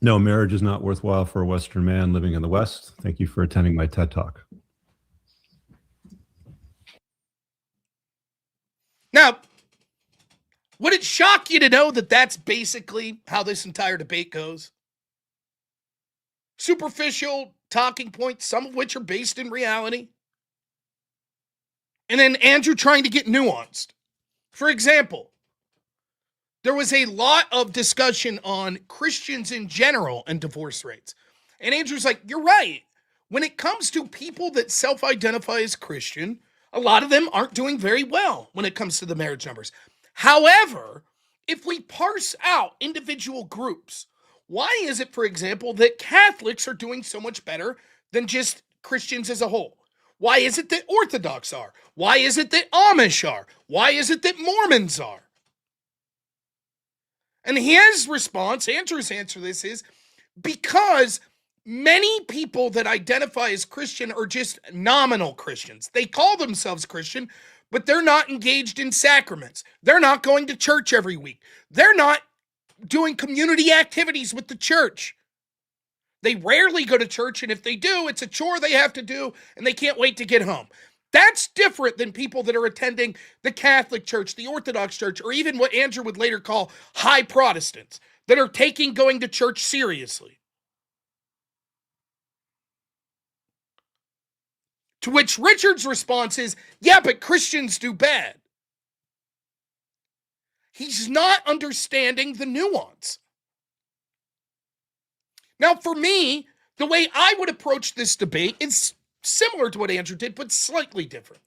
No, marriage is not worthwhile for a Western man living in the West. Thank you for attending my TED Talk. Now, would it shock you to know that that's basically how this entire debate goes? Superficial talking points, some of which are based in reality. And then Andrew trying to get nuanced. For example, there was a lot of discussion on Christians in general and divorce rates. And Andrew's like, you're right. When it comes to people that self-identify as Christian, a lot of them aren't doing very well when it comes to the marriage numbers. However, if we parse out individual groups, why is it, for example, that Catholics are doing so much better than just Christians as a whole? Why is it that Orthodox are? Why is it that Amish are? Why is it that Mormons are? And his response, Andrew's answer to this is because many people that identify as Christian are just nominal Christians. They call themselves Christian, but they're not engaged in sacraments. They're not going to church every week. They're not doing community activities with the church. They rarely go to church, and if they do, it's a chore they have to do, and they can't wait to get home. That's different than people that are attending the Catholic Church, the Orthodox Church, or even what Andrew would later call high Protestants, that are taking going to church seriously. To which Richard's response is, yeah, but Christians do bad. He's not understanding the nuance. Now, for me, the way I would approach this debate is similar to what Andrew did, but slightly different.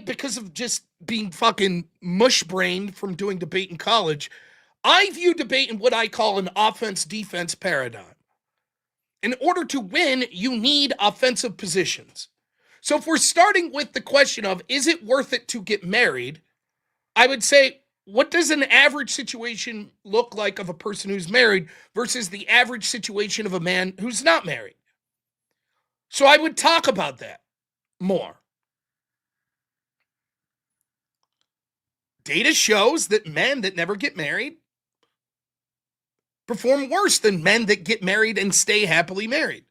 Because of just being fucking mush-brained from doing debate in college, I view debate in what I call an offense-defense paradigm. In order to win, you need offensive positions. So if we're starting with the question of, is it worth it to get married? I would say, what does an average situation look like of a person who's married versus the average situation of a man who's not married? So I would talk about that more. Data shows that men that never get married perform worse than men that get married and stay happily married.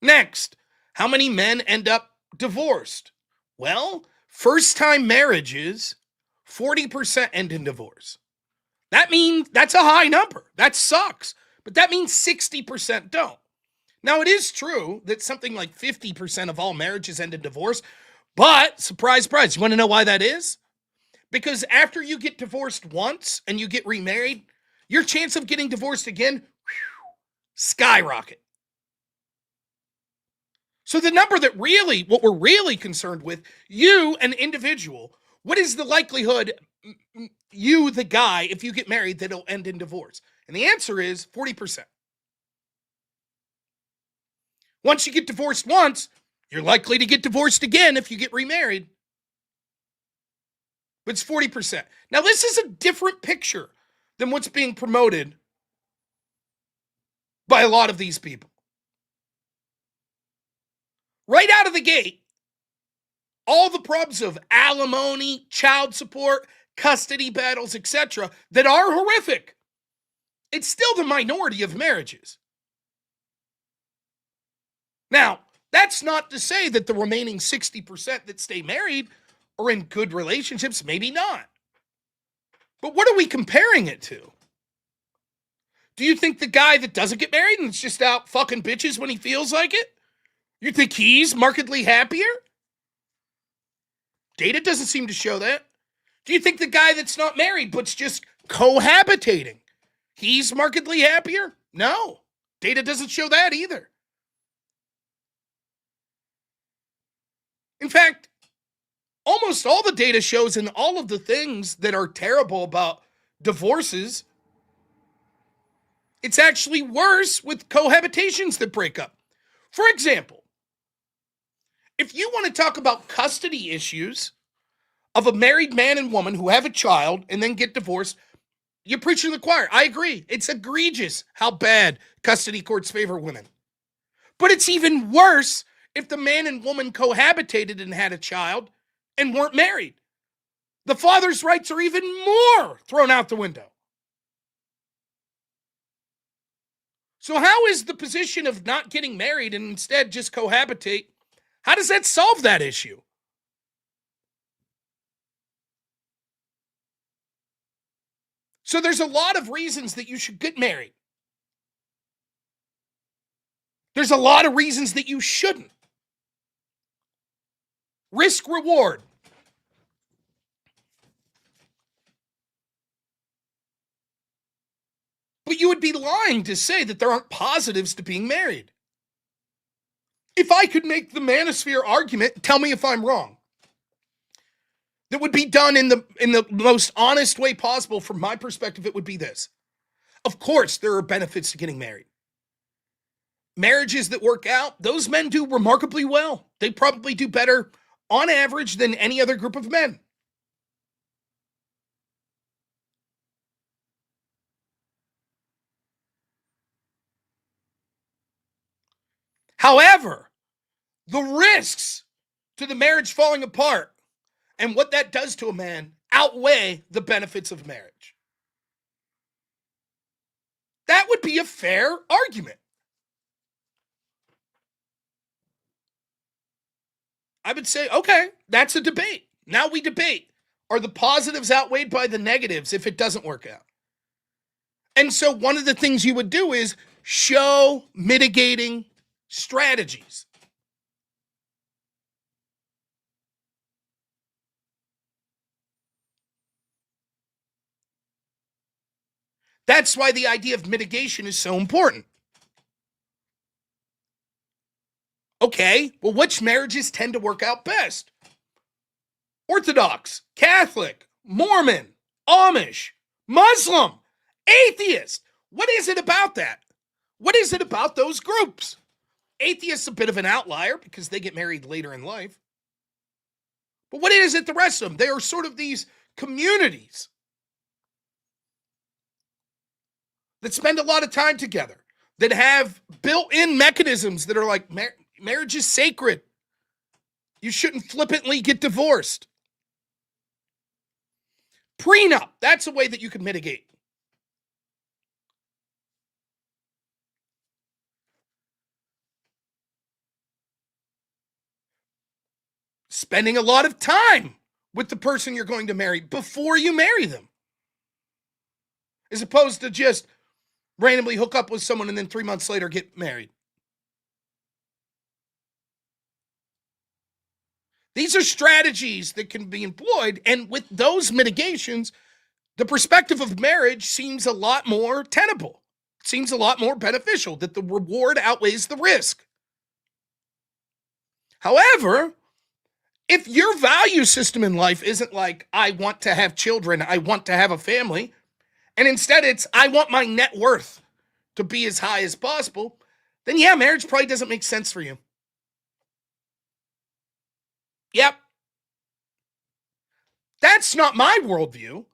Next, how many men end up divorced? Well, first-time marriages, 40% end in divorce. That means that's a high number. That sucks. But that means 60% don't. Now, it is true that something like 50% of all marriages end in divorce, but surprise, surprise, you want to know why that is? Because after you get divorced once and you get remarried, your chance of getting divorced again, skyrocket. So the number that really, what we're really concerned with, you, an individual, what is the likelihood, you, the guy, if you get married, that it'll end in divorce? And the answer is 40%. Once you get divorced once, you're likely to get divorced again if you get remarried. But it's 40%. Now, this is a different picture than what's being promoted by a lot of these people. Right out of the gate, all the problems of alimony, child support, custody battles, etc., that are horrific, it's still the minority of marriages. Now, that's not to say that the remaining 60% that stay married are in good relationships. Maybe not. But what are we comparing it to? Do you think the guy that doesn't get married and is just out fucking bitches when he feels like it, you think he's markedly happier? Data doesn't seem to show that. Do you think the guy that's not married but's just cohabitating, he's markedly happier? No. Data doesn't show that either. In fact, almost all the data shows in all of the things that are terrible about divorces, it's actually worse with cohabitations that break up. For example, if you want to talk about custody issues of a married man and woman who have a child and then get divorced, you're preaching to the choir. I agree. It's egregious how bad custody courts favor women. But it's even worse if the man and woman cohabitated and had a child and weren't married. The father's rights are even more thrown out the window. So how is the position of not getting married and instead just cohabitate, how does that solve that issue? So there's a lot of reasons that you should get married. There's a lot of reasons that you shouldn't. Risk reward. But you would be lying to say that there aren't positives to being married. If I could make the manosphere argument, tell me if I'm wrong, that would be done in the most honest way possible from my perspective, it would be this. Of course, there are benefits to getting married. Marriages that work out, those men do remarkably well. They probably do better on average than any other group of men. However, the risks to the marriage falling apart and what that does to a man outweigh the benefits of marriage. That would be a fair argument. I would say, okay, that's a debate. Now we debate. Are the positives outweighed by the negatives if it doesn't work out? And so one of the things you would do is show mitigating strategies. That's why the idea of mitigation is so important. Okay, well, which marriages tend to work out best? Orthodox, Catholic, Mormon, Amish, Muslim, atheist. What is it about that? What is it about those groups? Atheists a bit of an outlier because they get married later in life. But what is it the rest of them? They are sort of these communities that spend a lot of time together, that have built-in mechanisms that are like, marriage is sacred. You shouldn't flippantly get divorced. Prenup, that's a way that you can mitigate. Spending a lot of time with the person you're going to marry before you marry them, as opposed to just randomly hook up with someone and then 3 months later get married. These are strategies that can be employed, and with those mitigations, the perspective of marriage seems a lot more tenable. It seems a lot more beneficial, that the reward outweighs the risk. However, if your value system in life isn't like, I want to have children, I want to have a family, and instead it's, I want my net worth to be as high as possible, then yeah, marriage probably doesn't make sense for you. Yep. That's not my worldview.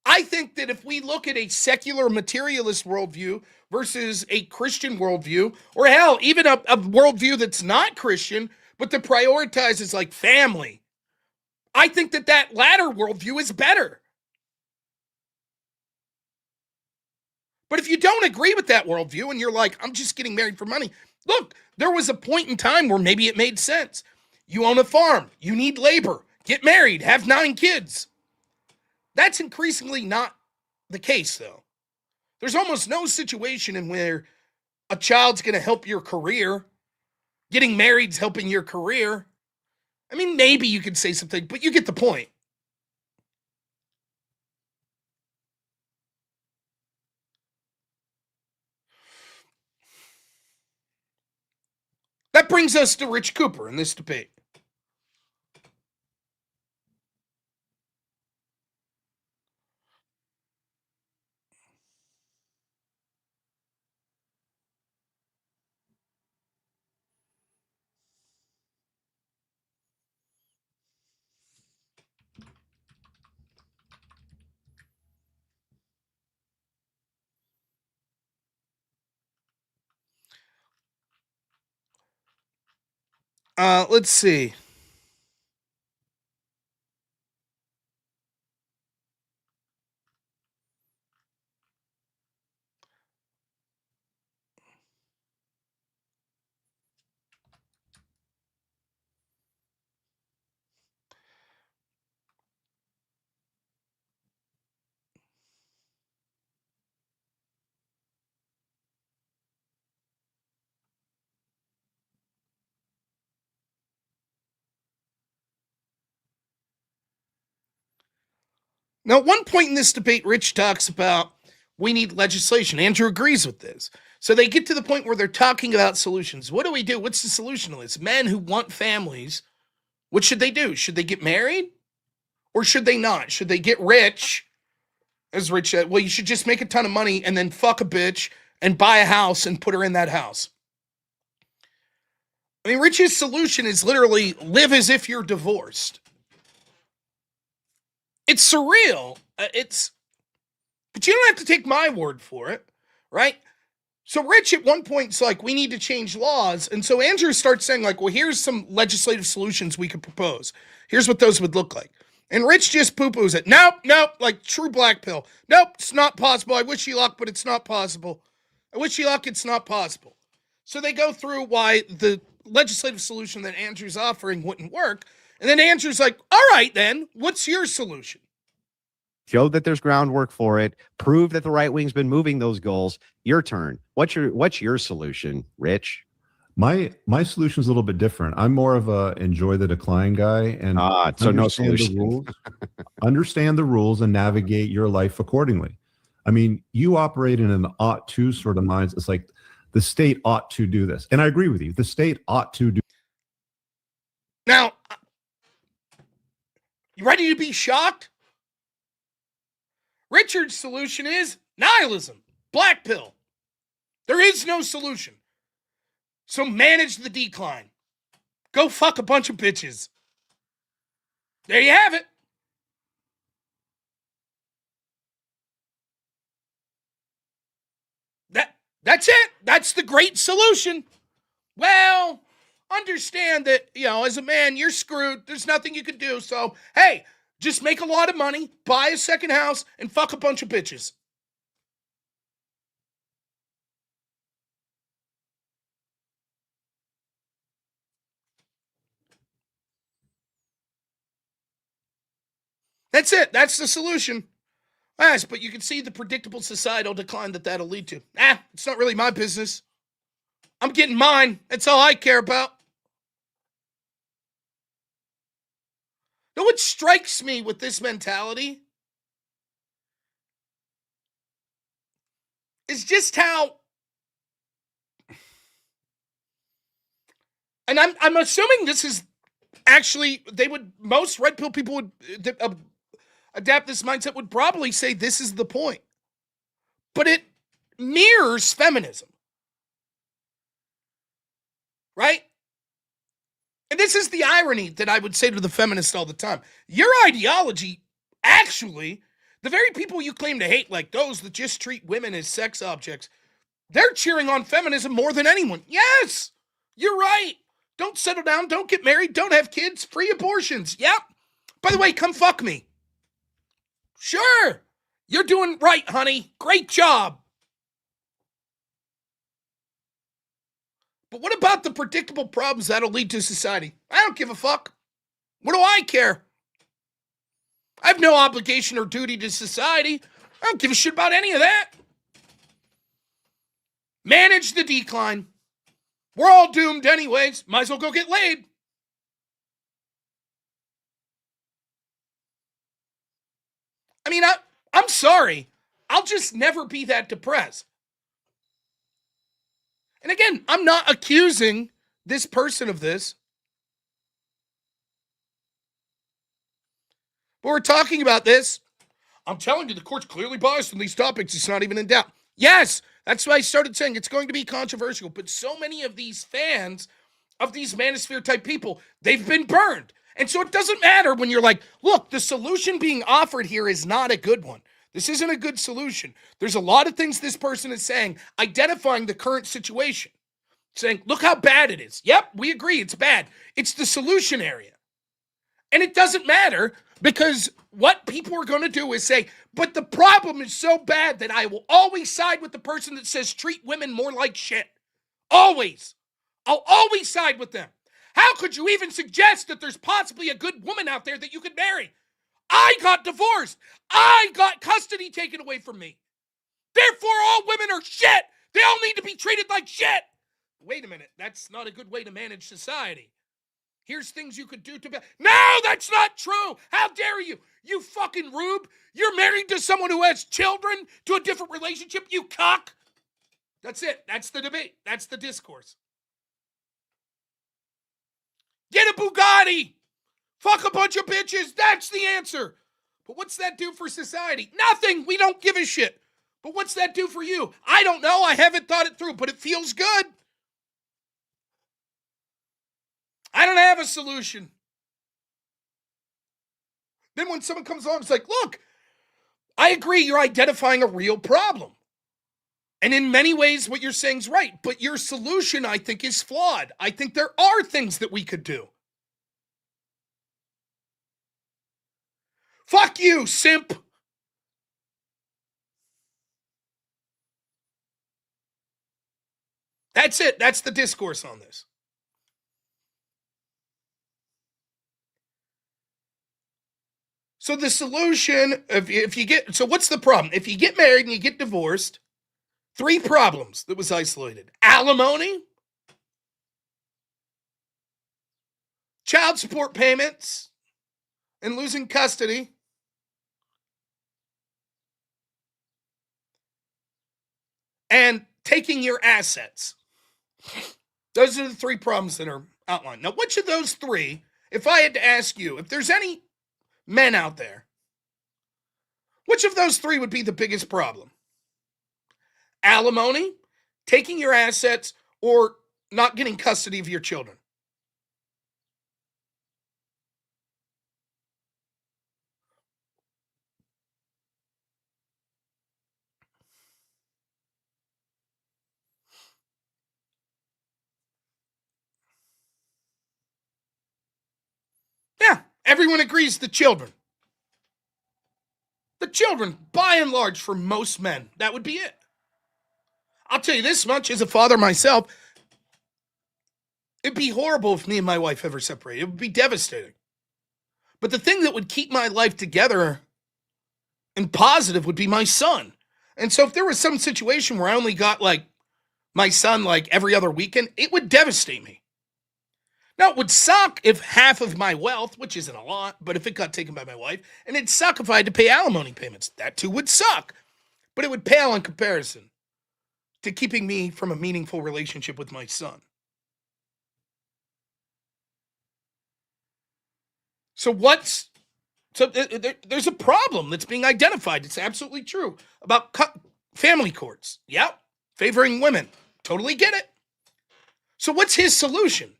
I think that if we look at a secular materialist worldview versus a Christian worldview, or hell, even a worldview that's not Christian, but that prioritizes like family, I think that that latter worldview is better. But if you don't agree with that worldview and you're like, I'm just getting married for money, look, there was a point in time where maybe it made sense. You own a farm, you need labor, get married, have 9 kids. That's increasingly not the case, though. There's almost no situation in where a child's going to help your career. Getting married's helping your career. I mean, maybe you could say something, but you get the point. That brings us to Rich Cooper in this debate. Let's see. Now, at one point in this debate, Rich talks about we need legislation. Andrew agrees with this. So they get to the point where they're talking about solutions. What do we do? What's the solution to this? Men who want families, what should they do? Should they get married? Or should they not? Should they get rich? As Rich said, well, you should just make a ton of money and then fuck a bitch and buy a house and put her in that house. I mean, Rich's solution is literally live as if you're divorced. It's surreal. But you don't have to take my word for it, right? So Rich at one point is like, we need to change laws. And so Andrew starts saying like, well, here's some legislative solutions we could propose. Here's what those would look like. And Rich just poo-poos it. Nope, like true black pill. Nope, it's not possible. I wish you luck, but it's not possible. I wish you luck, it's not possible. So they go through why the legislative solution that Andrew's offering wouldn't work. And then Andrew's like, all right, then, what's your solution? Show that there's groundwork for it. Prove that the right wing's been moving those goals. Your turn. What's your solution, Rich? My solution is a little bit different. I'm more of a enjoy the decline guy, and so no understand solution. the rules, understand the rules, and navigate your life accordingly. I mean, you operate in an ought to sort of minds. It's like the state ought to do this, and I agree with you. The state ought to do. Now, you ready to be shocked? Richard's solution is nihilism, black pill. There is no solution. So manage the decline. Go fuck a bunch of bitches. There you have it. That's it. That's the great solution. Well, understand that, as a man, you're screwed. There's nothing you can do. So, hey, just make a lot of money, buy a second house, and fuck a bunch of bitches. That's it. That's the solution. Yes, but you can see the predictable societal decline that'll lead to. It's not really my business. I'm getting mine. That's all I care about. Now, what strikes me with this mentality is just how, and I'm assuming this is actually, most red pill people would adapt this mindset, would probably say this is the point. But it mirrors feminism. Right? And this is the irony that I would say to the feminists all the time. Your ideology, actually, the very people you claim to hate, like those that just treat women as sex objects, they're cheering on feminism more than anyone. Yes, you're right. Don't settle down. Don't get married. Don't have kids. Free abortions. Yep. By the way, come fuck me. Sure. You're doing right, honey. Great job. But what about the predictable problems that'll lead to society? I don't give a fuck. What do I care? I have no obligation or duty to society. I don't give a shit about any of that. Manage the decline. We're all doomed anyways. Might as well go get laid. I mean, I'm sorry. I'll just never be that depressed. And again, I'm not accusing this person of this. But we're talking about this. I'm telling you, the court's clearly biased on these topics. It's not even in doubt. Yes, that's why I started saying it's going to be controversial. But so many of these fans of these manosphere type people, they've been burned. And so it doesn't matter when you're like, look, the solution being offered here is not a good one. This isn't a good solution. There's a lot of things this person is saying, identifying the current situation, saying, look how bad it is. Yep, we agree, it's bad. It's the solution area. And it doesn't matter because what people are going to do is say, but the problem is so bad that I will always side with the person that says treat women more like shit. Always. I'll always side with them. How could you even suggest that there's possibly a good woman out there that you could marry? I got divorced. I got custody taken away from me. Therefore, all women are shit. They all need to be treated like shit. Wait a minute. That's not a good way to manage society. Here's things you could do to... No, that's not true. How dare you? You fucking rube. You're married to someone who has children to a different relationship, you cock. That's it. That's the debate. That's the discourse. Get a Bugatti. Fuck a bunch of bitches. That's the answer. But what's that do for society? Nothing. We don't give a shit. But what's that do for you? I don't know. I haven't thought it through, but it feels good. I don't have a solution. Then when someone comes along, it's like, look, I agree you're identifying a real problem. And in many ways, what you're saying is right. But your solution, I think, is flawed. I think there are things that we could do. Fuck you, simp. That's it. That's the discourse on this. So the solution, if you get, so what's the problem? If you get married and you get divorced, 3 problems that was isolated: alimony, child support payments, and losing custody. And taking your assets. Those are the 3 problems that are outlined. Now, which of those 3, if I had to ask you, if there's any men out there, which of those 3 would be the biggest problem? Alimony, taking your assets, or not getting custody of your children? Yeah, everyone agrees the children. The children, by and large, for most men, that would be it. I'll tell you this much, as a father myself, it'd be horrible if me and my wife ever separated. It would be devastating. But the thing that would keep my life together and positive would be my son. And so if there was some situation where I only got like my son like every other weekend, it would devastate me. Now, it would suck if half of my wealth, which isn't a lot, but if it got taken by my wife, and it'd suck if I had to pay alimony payments. That too would suck. But it would pale in comparison to keeping me from a meaningful relationship with my son. So there's a problem that's being identified. It's absolutely true about family courts. Yep, favoring women. Totally get it. So what's his solution?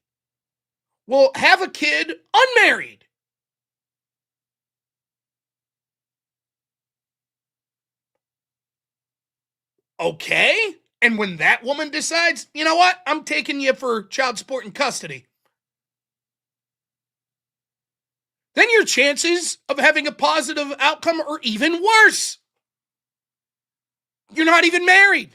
Well, have a kid unmarried. Okay. And when that woman decides, you know what, I'm taking you for child support and custody, then your chances of having a positive outcome are even worse. You're not even married.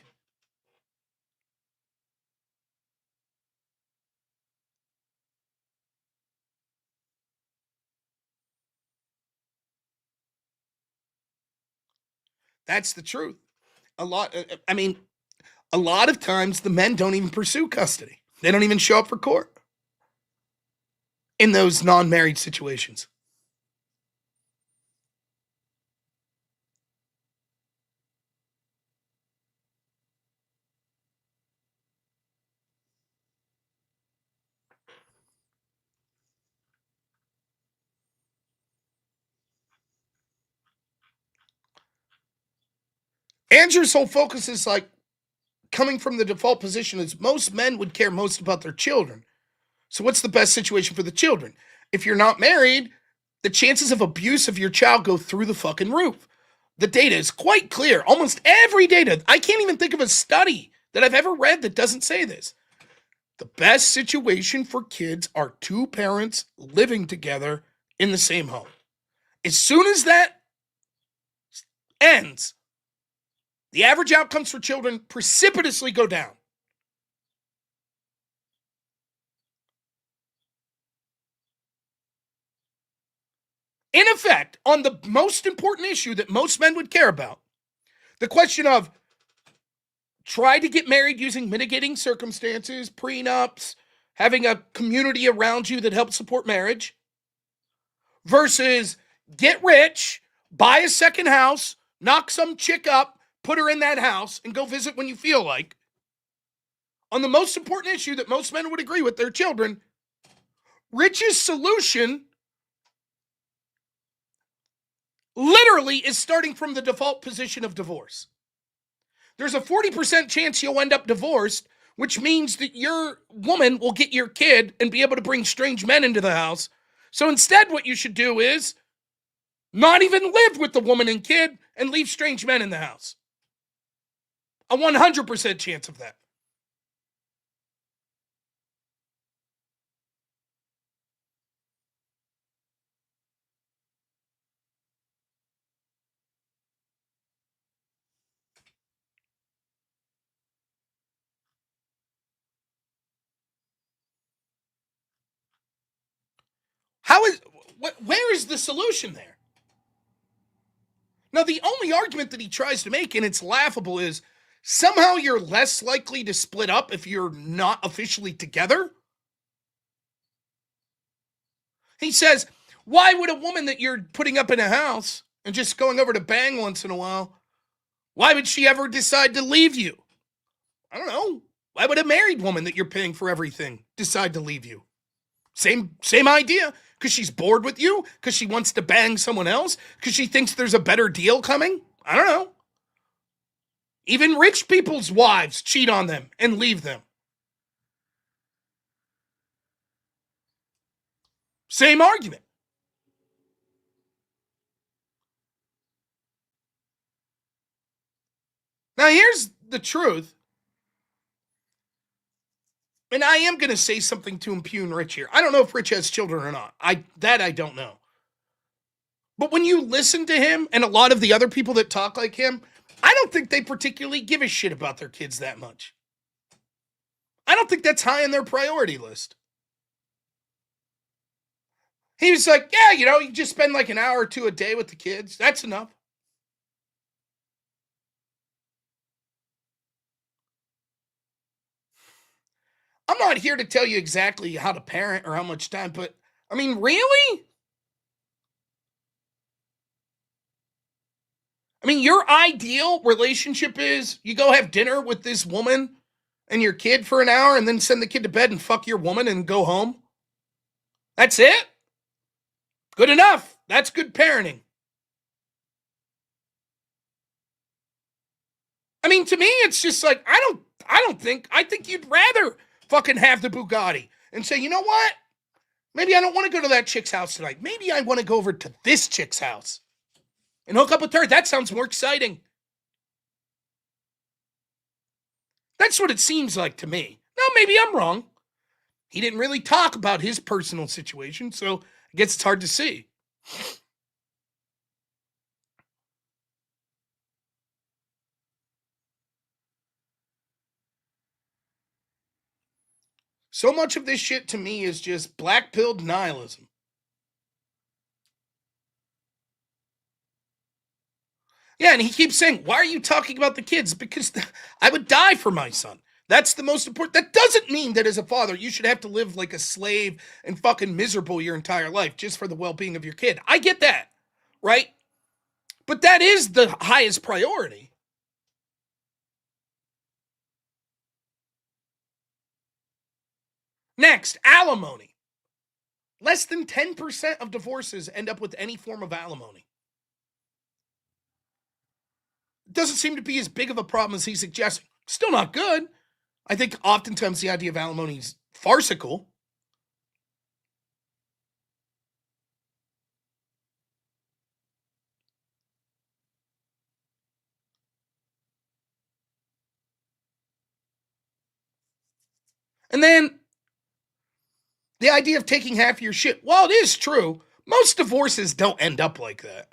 That's the truth. A lot of times the men don't even pursue custody. They don't even show up for court in those non-married situations. Andrew's whole focus is like coming from the default position is most men would care most about their children. So what's the best situation for the children? If you're not married, the chances of abuse of your child go through the fucking roof. The data is quite clear. Almost every data. I can't even think of a study that I've ever read that doesn't say this. The best situation for kids are 2 parents living together in the same home. As soon as that ends, the average outcomes for children precipitously go down. In effect, on the most important issue that most men would care about, the question of try to get married using mitigating circumstances, prenups, having a community around you that helps support marriage, versus get rich, buy a second house, knock some chick up, put her in that house, and go visit when you feel like. On the most important issue that most men would agree with, their children, Rich's solution literally is starting from the default position of divorce. There's a 40% chance you'll end up divorced, which means that your woman will get your kid and be able to bring strange men into the house. So instead, what you should do is not even live with the woman and kid and leave strange men in the house. A 100% chance of that. where is the solution there? Now, the only argument that he tries to make, and it's laughable, is somehow you're less likely to split up if you're not officially together. He says, why would a woman that you're putting up in a house and just going over to bang once in a while, why would she ever decide to leave you? I don't know. Why would a married woman that you're paying for everything decide to leave you? Same idea. Because she's bored with you? Because she wants to bang someone else? Because she thinks there's a better deal coming? I don't know. Even rich people's wives cheat on them and leave them. Same argument. Now, here's the truth. And I am going to say something to impugn Rich here. I don't know if Rich has children or not. I don't know. But when you listen to him and a lot of the other people that talk like him, I don't think they particularly give a shit about their kids that much. I don't think that's high on their priority list. He was like, yeah, you just spend like an hour or two a day with the kids. That's enough. I'm not here to tell you exactly how to parent or how much time, but I mean, really? I mean, your ideal relationship is you go have dinner with this woman and your kid for an hour and then send the kid to bed and fuck your woman and go home? That's it? Good enough. That's good parenting. I mean, to me, it's just like, I think you'd rather fucking have the Bugatti and say, you know what? Maybe I don't want to go to that chick's house tonight. Maybe I want to go over to this chick's house and hook up with her. That sounds more exciting. That's what it seems like to me. Now, maybe I'm wrong. He didn't really talk about his personal situation, so I guess it's hard to see. So much of this shit to me is just black-pilled nihilism. Yeah, and he keeps saying, why are you talking about the kids? Because I would die for my son. That's the most important. That doesn't mean that as a father, you should have to live like a slave and fucking miserable your entire life just for the well-being of your kid. I get that, right? But that is the highest priority. Next, alimony. Less than 10% of divorces end up with any form of alimony. It doesn't seem to be as big of a problem as he's suggesting. Still not good. I think oftentimes the idea of alimony is farcical. And then the idea of taking half your shit. While it is true, most divorces don't end up like that.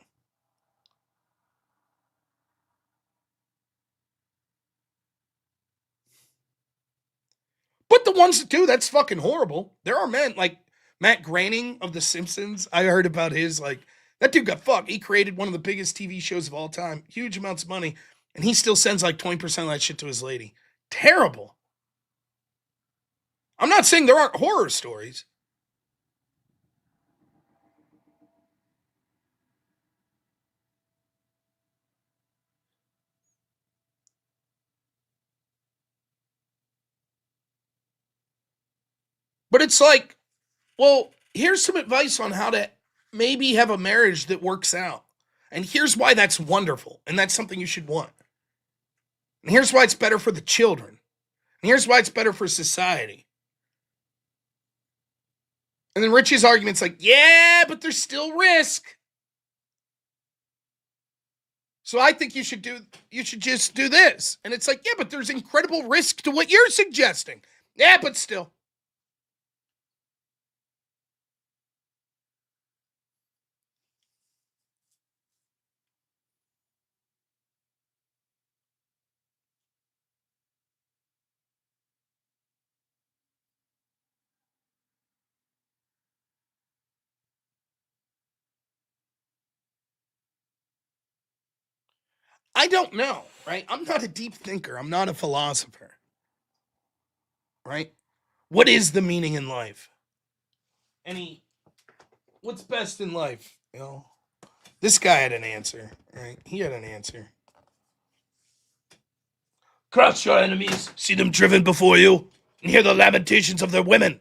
But the ones that do, that's fucking horrible. There are men like Matt Groening of The Simpsons. I heard about his, that dude got fucked. He created one of the biggest TV shows of all time, huge amounts of money, and he still sends like 20% of that shit to his lady. Terrible. I'm not saying there aren't horror stories. But it's like, well, here's some advice on how to maybe have a marriage that works out. And here's why that's wonderful. And that's something you should want. And here's why it's better for the children. And here's why it's better for society. And then Rich's argument's like, yeah, but there's still risk. So I think you should just do this. And it's like, yeah, but there's incredible risk to what you're suggesting. Yeah, but still. I don't know, right? I'm not a deep thinker. I'm not a philosopher, right? What is the meaning in life? What's best in life? You know, this guy had an answer, right? He had an answer. Crush your enemies, see them driven before you, and hear the lamentations of their women.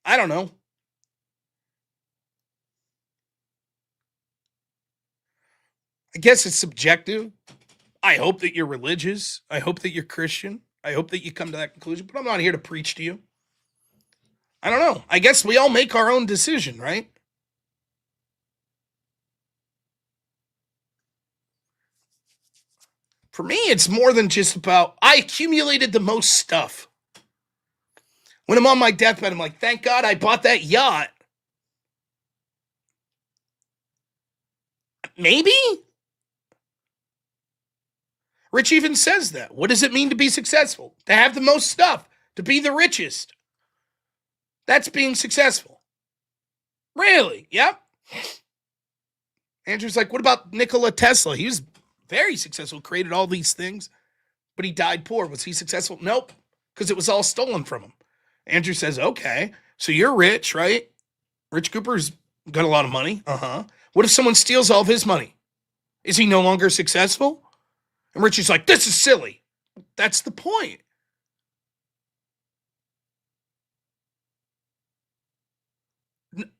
I don't know. I guess it's subjective. I hope that you're religious. I hope that you're Christian. I hope that you come to that conclusion, but I'm not here to preach to you. I don't know. I guess we all make our own decision, right? For me, it's more than just about, I accumulated the most stuff. When I'm on my deathbed, I'm like, thank God I bought that yacht. Maybe? Rich even says that. What does it mean to be successful? To have the most stuff, to be the richest. That's being successful. Really? Yep. Andrew's like, what about Nikola Tesla? He was very successful, created all these things, but he died poor. Was he successful? Nope, because it was all stolen from him. Andrew says, okay, so you're rich, right? Rich Cooper's got a lot of money. Uh-huh. What if someone steals all of his money? Is he no longer successful? And Richie's like, this is silly. That's the point.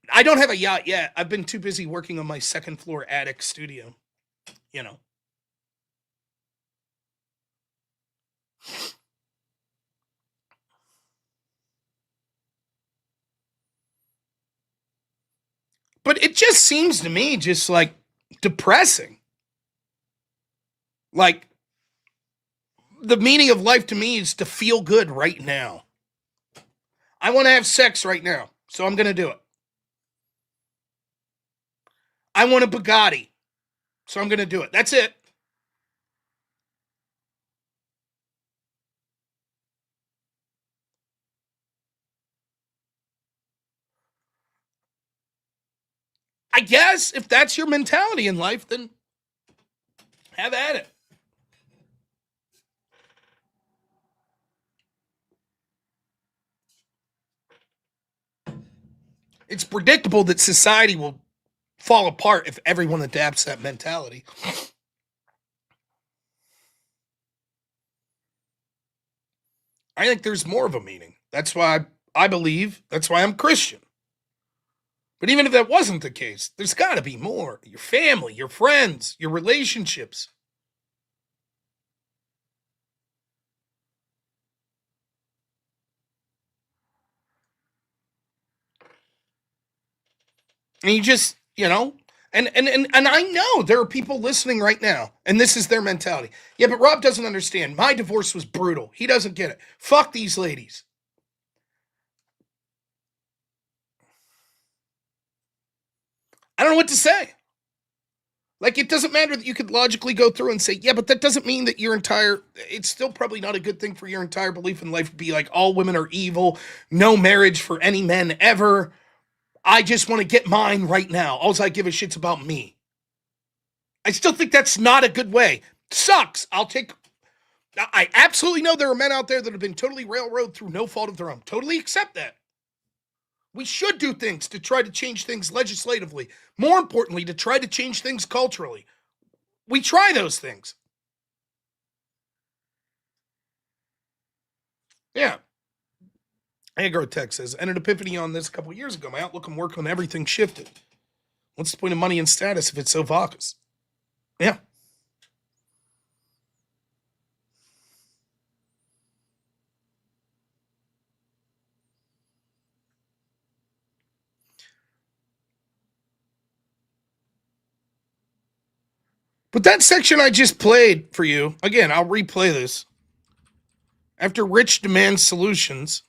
I don't have a yacht yet. I've been too busy working on my second floor attic studio. You know. But it just seems to me just like depressing. Like, the meaning of life to me is to feel good right now. I want to have sex right now, so I'm going to do it. I want a Bugatti, so I'm going to do it. That's it. I guess if that's your mentality in life, then have at it. It's predictable that society will fall apart if everyone adapts that mentality. I think there's more of a meaning. That's why I believe, that's why I'm Christian. But even if that wasn't the case, there's got to be more. Your family, your friends, your relationships. And you just, you know, and I know there are people listening right now, and this is their mentality. Yeah, but Rob doesn't understand. My divorce was brutal. He doesn't get it. Fuck these ladies. I don't know what to say. Like, it doesn't matter that you could logically go through and say, yeah, but that doesn't mean that it's still probably not a good thing for your entire belief in life to be like, all women are evil, no marriage for any men ever. I just want to get mine right now. All I give a shit's about me. I still think that's not a good way. Sucks. I absolutely know there are men out there that have been totally railroaded through no fault of their own. Totally accept that. We should do things to try to change things legislatively. More importantly, to try to change things culturally. We try those things. Yeah. Agrotech says, and an epiphany on this a couple years ago. My outlook on work on everything shifted. What's the point of money and status if it's so vacuous? Yeah. But that section I just played for you, again, I'll replay this. After Rich demands solutions.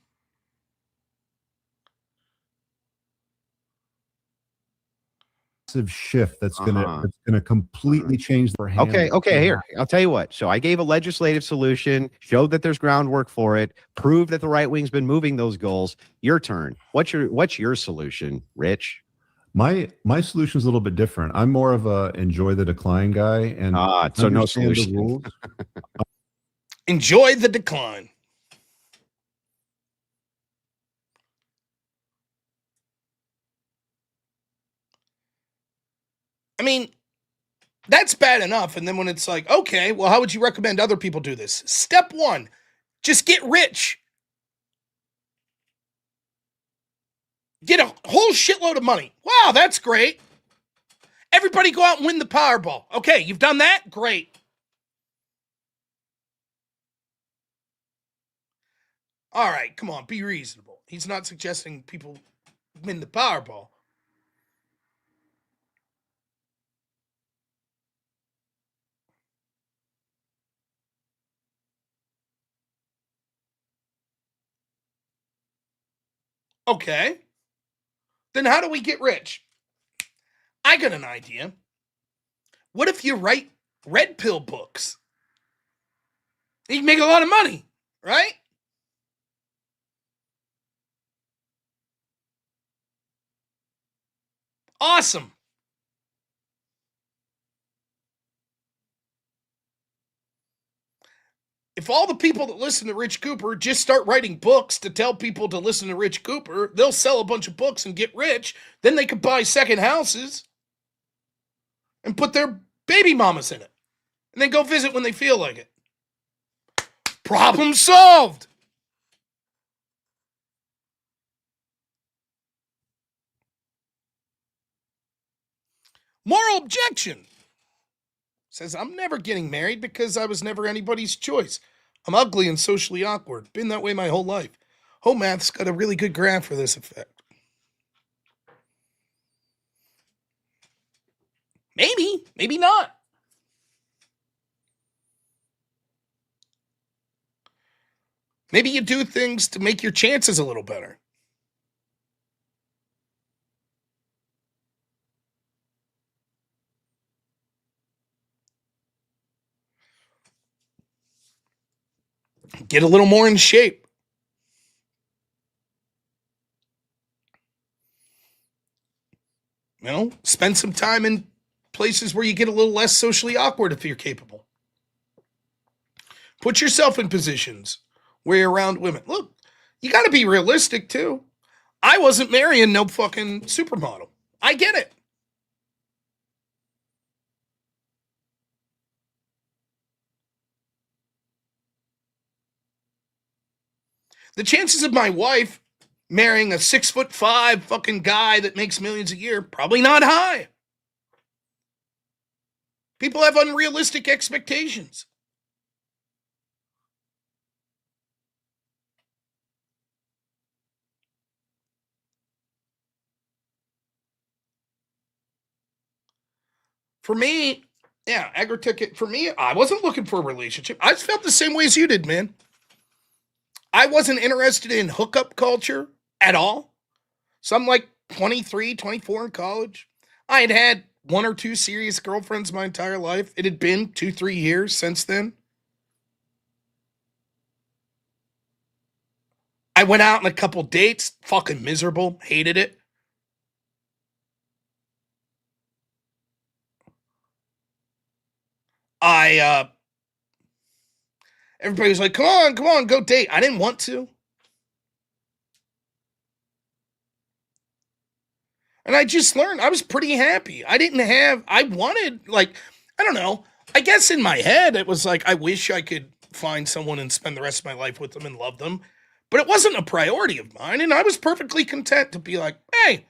Shift that's gonna completely change their hand. Okay, here. I'll tell you what. So I gave a legislative solution, showed that there's groundwork for it, proved that the right wing's been moving those goals. Your turn. What's your solution, Rich? My solution is a little bit different. I'm more of a enjoy the decline guy and So no understand the solution. rules. Enjoy the decline. I mean, that's bad enough. And then when it's like, okay, well, how would you recommend other people do this? Step one, just get rich. Get a whole shitload of money. Wow, that's great. Everybody go out and win the Powerball. Okay, you've done that? Great. All right, come on, be reasonable. He's not suggesting people win the Powerball. Okay. Then how do we get rich? I got an idea. What if you write red pill books? You can make a lot of money, right? Awesome. If all the people that listen to Rich Cooper just start writing books to tell people to listen to Rich Cooper, they'll sell a bunch of books and get rich. Then they could buy second houses and put their baby mamas in it. And then go visit when they feel like it. Problem solved. Moral objection. Says, I'm never getting married because I was never anybody's choice. I'm ugly and socially awkward. Been that way my whole life. Home math's got a really good graph for this effect. Maybe, maybe not. Maybe you do things to make your chances a little better. Get a little more in shape. You know, spend some time in places where you get a little less socially awkward if you're capable. Put yourself in positions where you're around women. Look, you got to be realistic too. I wasn't marrying no fucking supermodel. I get it. The chances of my wife marrying a 6'5" fucking guy that makes millions a year, probably not high. People have unrealistic expectations. For me, yeah, agri-ticket. For me, I wasn't looking for a relationship. I felt the same way as you did, man. I wasn't interested in hookup culture at all. So I'm like 23, 24 in college. I had one or two serious girlfriends my entire life. It had been 2-3 years since then. I went out on a couple dates, fucking miserable, hated it. Everybody was like, come on, go date. I didn't want to. And I just learned I was pretty happy. I wanted, like, I don't know. I guess in my head, it was like, I wish I could find someone and spend the rest of my life with them and love them. But it wasn't a priority of mine. And I was perfectly content to be like, hey,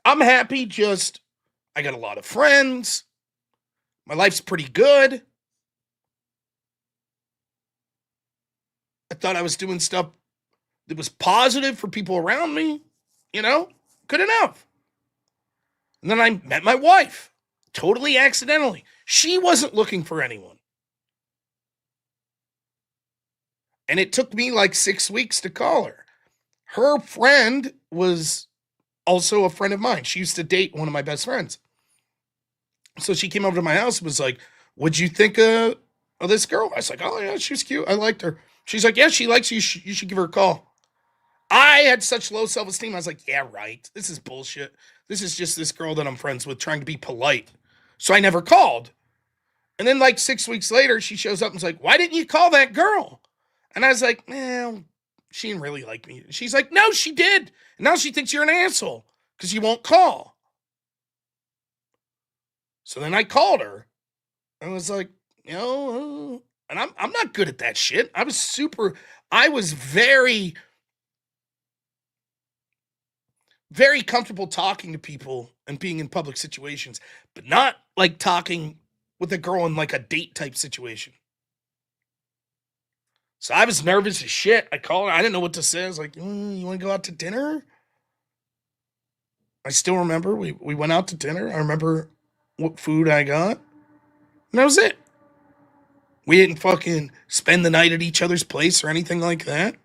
I'm happy. Just, I got a lot of friends. My life's pretty good. I thought I was doing stuff that was positive for people around me. You know, good enough. And then I met my wife, totally accidentally. She wasn't looking for anyone. And it took me like 6 weeks to call her. Her friend was also a friend of mine. She used to date one of my best friends. So she came over to my house and was like, what'd you think of this girl? I was like, oh yeah, she was cute. I liked her. She's like, yeah, she likes you. You should give her a call. I had such low self-esteem. I was like, yeah, right. This is bullshit. This is just this girl that I'm friends with trying to be polite. So I never called. And then like 6 weeks later, she shows up and's like, why didn't you call that girl? And I was like, well, she didn't really like me. She's like, no, she did. And now she thinks you're an asshole because you won't call. So then I called her. I was like, and I'm not good at that shit. I was very, very comfortable talking to people and being in public situations, but not like talking with a girl in like a date type situation. So I was nervous as shit. I called her. I didn't know what to say. I was like, you want to go out to dinner? I still remember we went out to dinner. I remember what food I got. And that was it. We didn't fucking spend the night at each other's place or anything like that.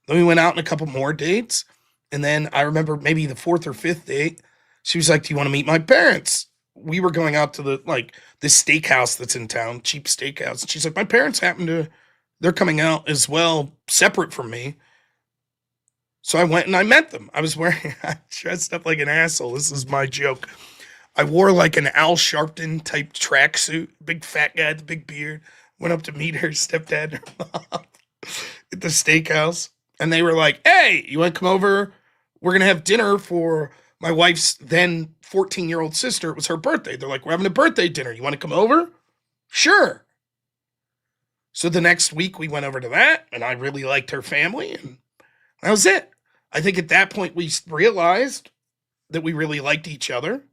Then we went out on a couple more dates. And then I remember maybe the fourth or fifth date, she was like, do you want to meet my parents? We were going out to this steakhouse that's in town, cheap steakhouse. And she's like, my parents they're coming out as well, separate from me. So I went and I met them. I dressed up like an asshole. This is my joke. I wore like an Al Sharpton type tracksuit, big fat guy with a big beard. Went up to meet her stepdad and her mom at the steakhouse. And they were like, hey, you want to come over? We're going to have dinner for my wife's then 14-year-old sister. It was her birthday. They're like, we're having a birthday dinner. You want to come over? Sure. So the next week we went over to that, and I really liked her family, and that was it. I think at that point we realized that we really liked each other.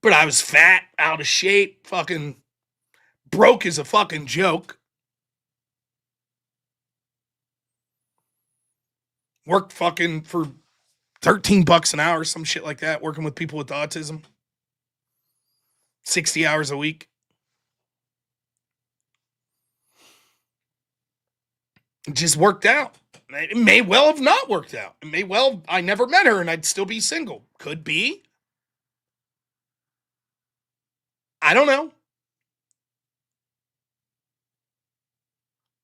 But I was fat, out of shape, fucking broke as a fucking joke. Worked fucking for $13 an hour, some shit like that, working with people with autism. 60 hours a week. It just worked out. It may well have not worked out. I never met her and I'd still be single. Could be. I don't know.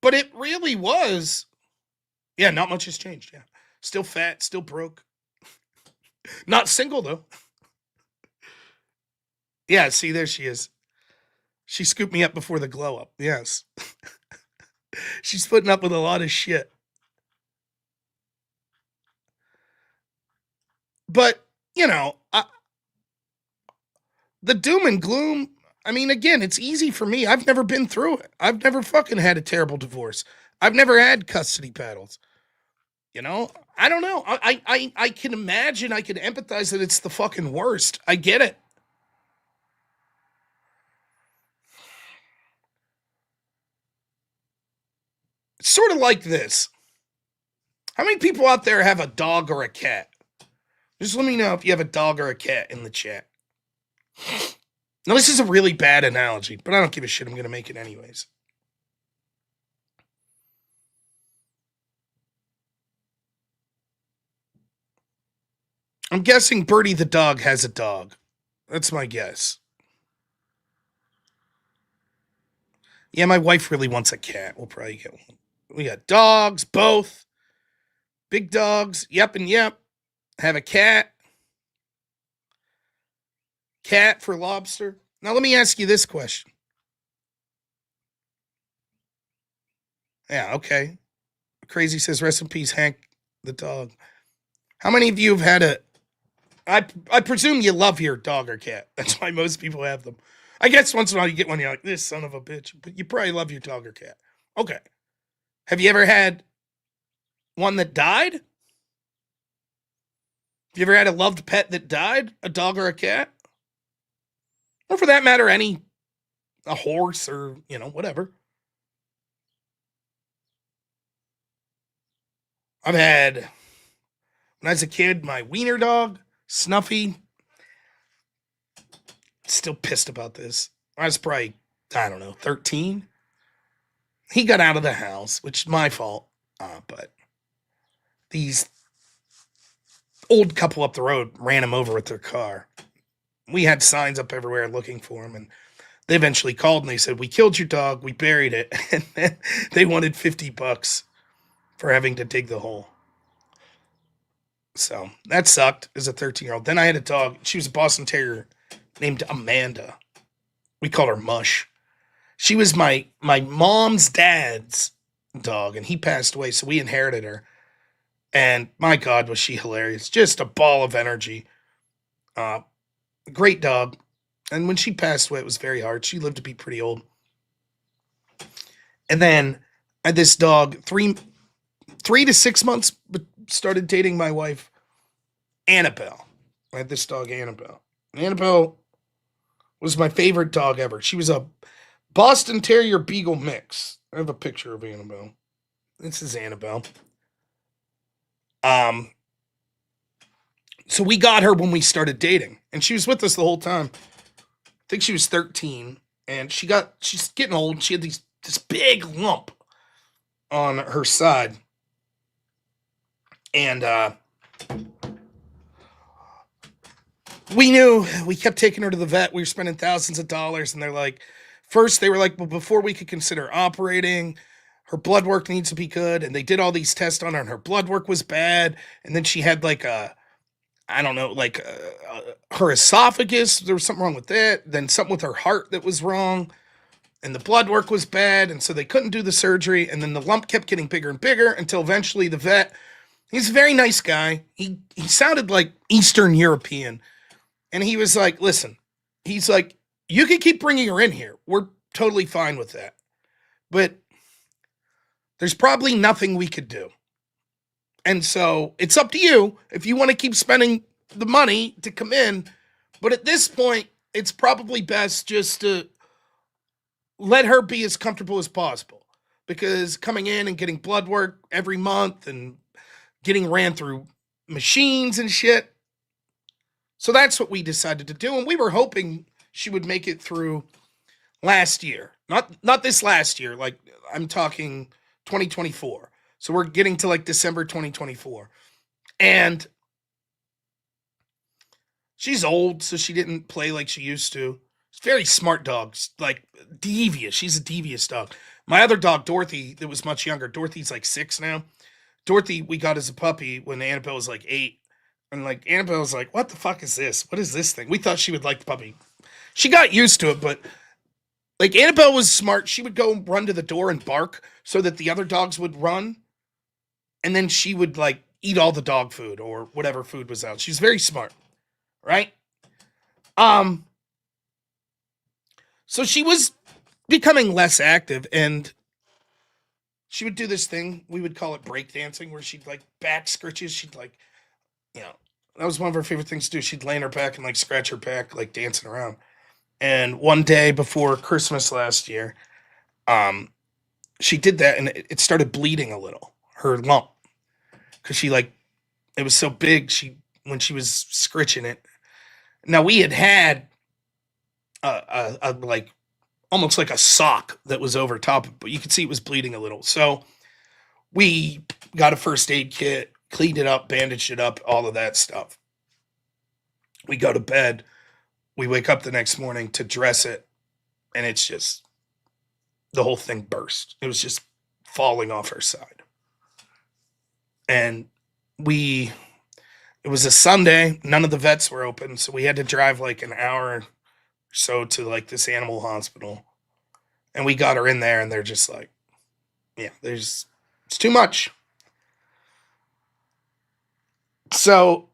But it really was. Yeah, not much has changed. Yeah. Still fat, still broke. Not single, though. Yeah, see, there she is. She scooped me up before the glow up. Yes. She's putting up with a lot of shit. But, the doom and gloom, I mean, again, it's easy for me. I've never been through it. I've never fucking had a terrible divorce. I've never had custody battles. I don't know. I can imagine, I can empathize that it's the fucking worst. I get it. It's sort of like this. How many people out there have a dog or a cat? Just let me know if you have a dog or a cat in the chat. Now, this is a really bad analogy, but I don't give a shit. I'm going to make it anyways. I'm guessing Birdie the dog has a dog. That's my guess. Yeah, my wife really wants a cat. We'll probably get one. We got dogs, both. Big dogs, yep and yep. Have a cat. Cat for lobster. Now let me ask you this question. Yeah, okay. Crazy says, rest in peace, Hank the dog. How many of you have had I presume you love your dog or cat. That's why most people have them. I guess once in a while you get one, you're like, this son of a bitch. But you probably love your dog or cat. Okay. Have you ever had one that died? Have you ever had a loved pet that died? A dog or a cat? Or for that matter, a horse or, whatever. I've had, when I was a kid, my wiener dog, Snuffy. Still pissed about this. I was probably, 13. He got out of the house, which is my fault. But these old couple up the road ran him over with their car. we had signs up everywhere looking for him, and they eventually called and they said, "We killed your dog, we buried it," and then they wanted $50 for having to dig the hole. So that sucked as a 13-year-old. Then I had a dog. She was a Boston Terrier named Amanda. We called her Mush. She was my mom's dad's dog, and he passed away, so we inherited her. And my God, was she hilarious. Just a ball of energy. Great dog. And when she passed away, it was very hard. She lived to be pretty old. And then I had this dog, 3 to 6 months, but started dating my wife, Annabelle. I had this dog, Annabelle. Annabelle was my favorite dog ever. She was a Boston Terrier Beagle mix. I have a picture of Annabelle. This is Annabelle. So we got her when we started dating, and she was with us the whole time. I think she was 13, and she's getting old, and she had this big lump on her side. And we kept taking her to the vet. We were spending thousands of dollars, and first they were like, well, before we could consider operating, her blood work needs to be good. And they did all these tests on her, and her blood work was bad. And then she had her esophagus, there was something wrong with that. Then something with her heart that was wrong. And the blood work was bad. And so they couldn't do the surgery. And then the lump kept getting bigger and bigger until eventually the vet, he's a very nice guy. He sounded like Eastern European. And he was like, listen, he's like, you can keep bringing her in here. We're totally fine with that. But there's probably nothing we could do. And so it's up to you if you want to keep spending the money to come in. But at this point, it's probably best just to let her be as comfortable as possible. Because coming in and getting blood work every month and getting ran through machines and shit. So that's what we decided to do. And we were hoping she would make it through last year. Not this last year. Like, I'm talking 2024. So we're getting to like December 2024. And she's old, so she didn't play like she used to. She's a very smart dog. Like, devious. She's a devious dog. My other dog, Dorothy, that was much younger. Dorothy's like 6 now. Dorothy, we got as a puppy when Annabelle was like 8. And like Annabelle was like, what the fuck is this? What is this thing? We thought she would like the puppy. She got used to it, but like Annabelle was smart. She would go run to the door and bark so that the other dogs would run. And then she would like eat all the dog food or whatever food was out. She's very smart. Right? So she was becoming less active, and she would do this thing. We would call it breakdancing, where she'd like back scritches. She'd like, that was one of her favorite things to do. She'd lay on her back and like scratch her back, like dancing around. And one day before Christmas last year, she did that, and it started bleeding a little, her lump, because she like, it was so big. When she was scritching it. Now we had a like almost like a sock that was over top of it, but you could see it was bleeding a little. So we got a first aid kit, cleaned it up, bandaged it up, all of that stuff. We go to bed. We wake up the next morning to dress it, and it's just, the whole thing burst. It was just falling off her side. And it was a Sunday. None of the vets were open, so we had to drive like an hour or so to like this animal hospital. And we got her in there, and they're just like, yeah, it's too much. So,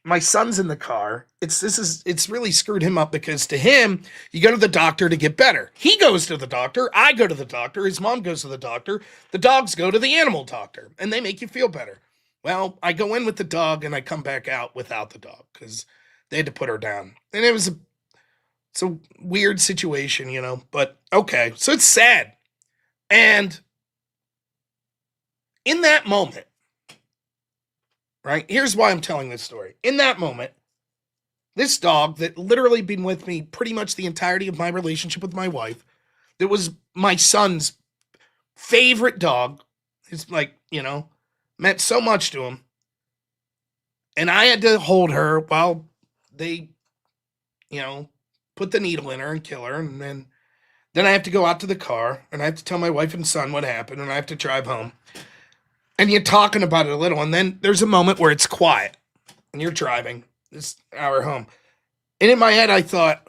my son's in the car. It's really screwed him up, because to him, you go to the doctor to get better. He goes to the doctor. I go to the doctor. His mom goes to the doctor. The dogs go to the animal doctor, and they make you feel better. Well, I go in with the dog, and I come back out without the dog, because they had to put her down. And it's a weird situation, but okay. So it's sad. And in that moment, right, here's why I'm telling this story. In that moment, this dog that literally been with me pretty much the entirety of my relationship with my wife, that was my son's favorite dog, it's like, meant so much to him. And I had to hold her while they, put the needle in her and kill her. And then I have to go out to the car and I have to tell my wife and son what happened and I have to drive home. And you're talking about it a little. And then there's a moment where it's quiet and you're driving this hour home. And in my head, I thought,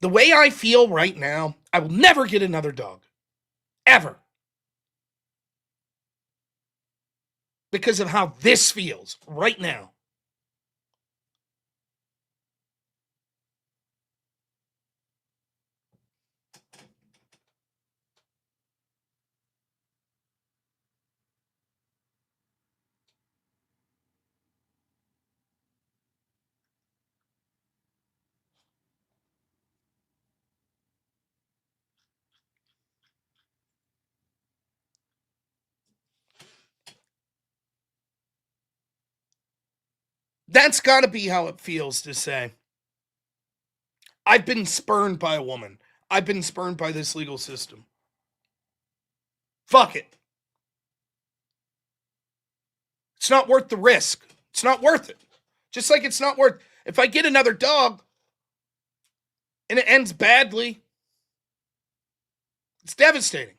the way I feel right now, I will never get another dog. Ever. Because of how this feels right now. That's got to be how it feels to say, I've been spurned by a woman. I've been spurned by this legal system. Fuck it. It's not worth the risk. It's not worth it. Just like it's not worth, if I get another dog and it ends badly, it's devastating.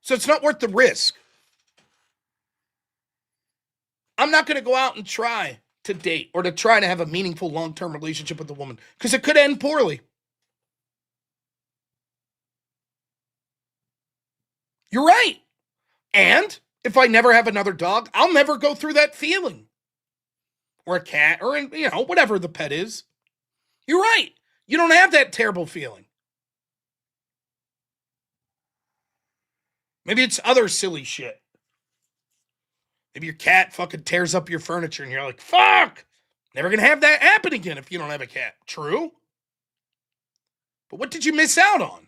So it's not worth the risk. I'm not going to go out and try to date or to try to have a meaningful long-term relationship with a woman because it could end poorly. You're right. And if I never have another dog, I'll never go through that feeling. Or a cat or, whatever the pet is. You're right. You don't have that terrible feeling. Maybe it's other silly shit. Maybe your cat fucking tears up your furniture and you're like, fuck! Never gonna have that happen again if you don't have a cat. True. But what did you miss out on?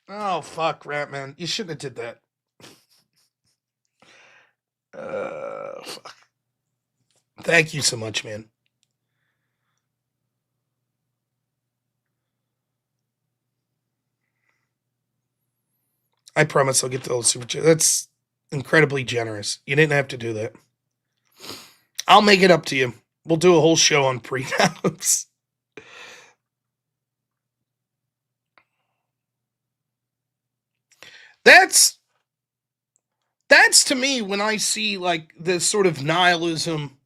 Oh, fuck, Rat Man. You shouldn't have did that. Fuck. Thank you so much, man. I promise I'll get to those super chats. That's incredibly generous. You didn't have to do that. I'll make it up to you. We'll do a whole show on prenups. That's to me when I see like this sort of nihilism.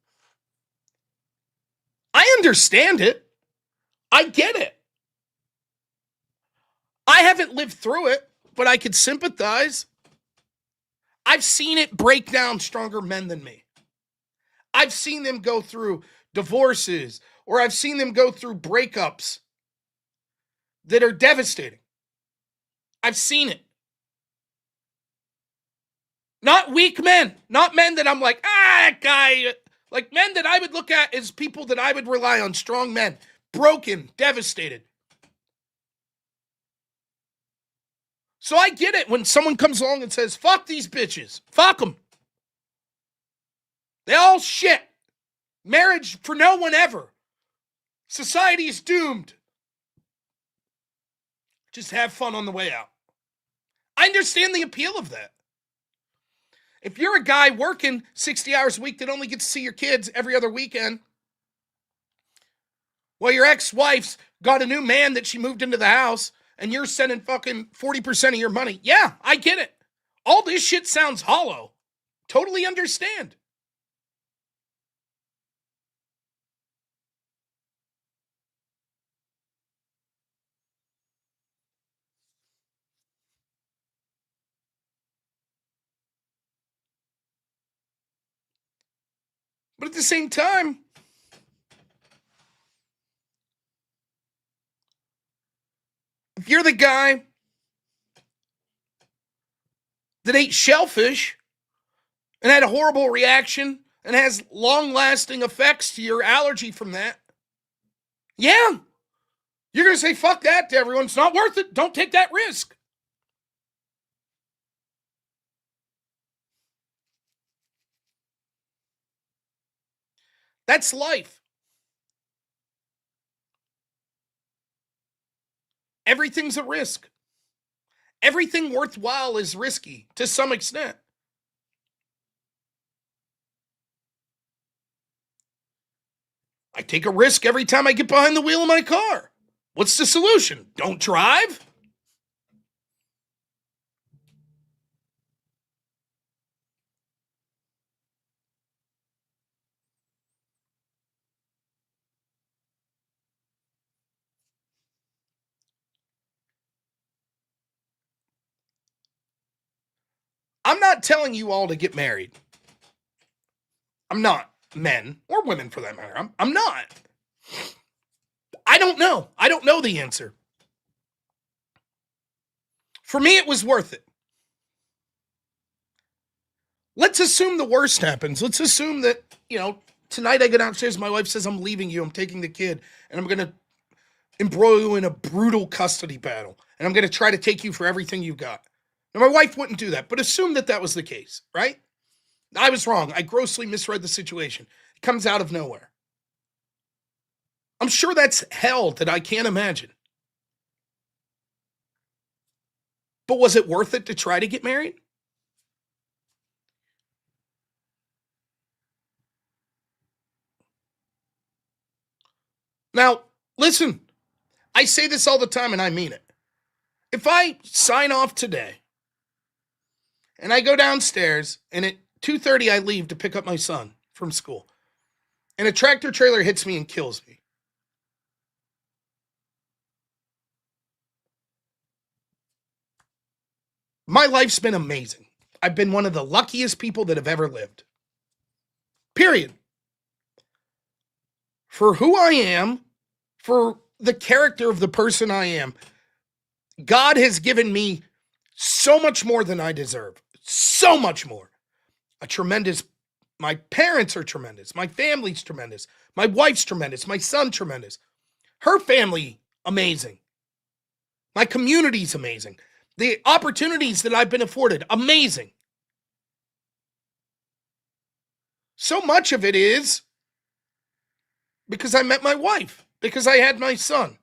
I understand it. I get it. I haven't lived through it, but I could sympathize. I've seen it break down stronger men than me. I've seen them go through divorces, or I've seen them go through breakups that are devastating. I've seen it. Not weak men, not men that I'm like, that guy, like men that I would look at as people that I would rely on, strong men, broken, devastated. So I get it when someone comes along and says, fuck these bitches, fuck them. They all shit. Marriage for no one ever. Society is doomed. Just have fun on the way out. I understand the appeal of that. If you're a guy working 60 hours a week that only gets to see your kids every other weekend, well, your ex-wife's got a new man that she moved into the house, and you're sending fucking 40% of your money. Yeah, I get it. All this shit sounds hollow. Totally understand. But at the same time, if you're the guy that ate shellfish and had a horrible reaction and has long-lasting effects to your allergy from that, yeah, you're going to say, fuck that to everyone. It's not worth it. Don't take that risk. That's life. Everything's a risk. Everything worthwhile is risky to some extent. I take a risk every time I get behind the wheel of my car. What's the solution? Don't drive? I'm not telling you all to get married. I'm not. Men or women for that matter. I'm not. I don't know. I don't know the answer. For me, it was worth it. Let's assume the worst happens. Let's assume that, tonight I go downstairs, my wife says, I'm leaving you, I'm taking the kid, and I'm going to embroil you in a brutal custody battle, and I'm going to try to take you for everything you've got. Now, my wife wouldn't do that, but assume that that was the case, right? I was wrong. I grossly misread the situation. It comes out of nowhere. I'm sure that's hell that I can't imagine. But was it worth it to try to get married? Now, listen, I say this all the time and I mean it. If I sign off today and I go downstairs and at 2:30 I leave to pick up my son from school and a tractor trailer hits me and kills me, my life's been amazing. I've been one of the luckiest people that have ever lived. Period. For who I am, for the character of the person I am, God has given me so much more than I deserve. So much more. My parents are tremendous. My family's tremendous. My wife's tremendous. My son's tremendous. Her family, amazing. My community's amazing. The opportunities that I've been afforded, amazing. So much of it is because I met my wife, because I had my son.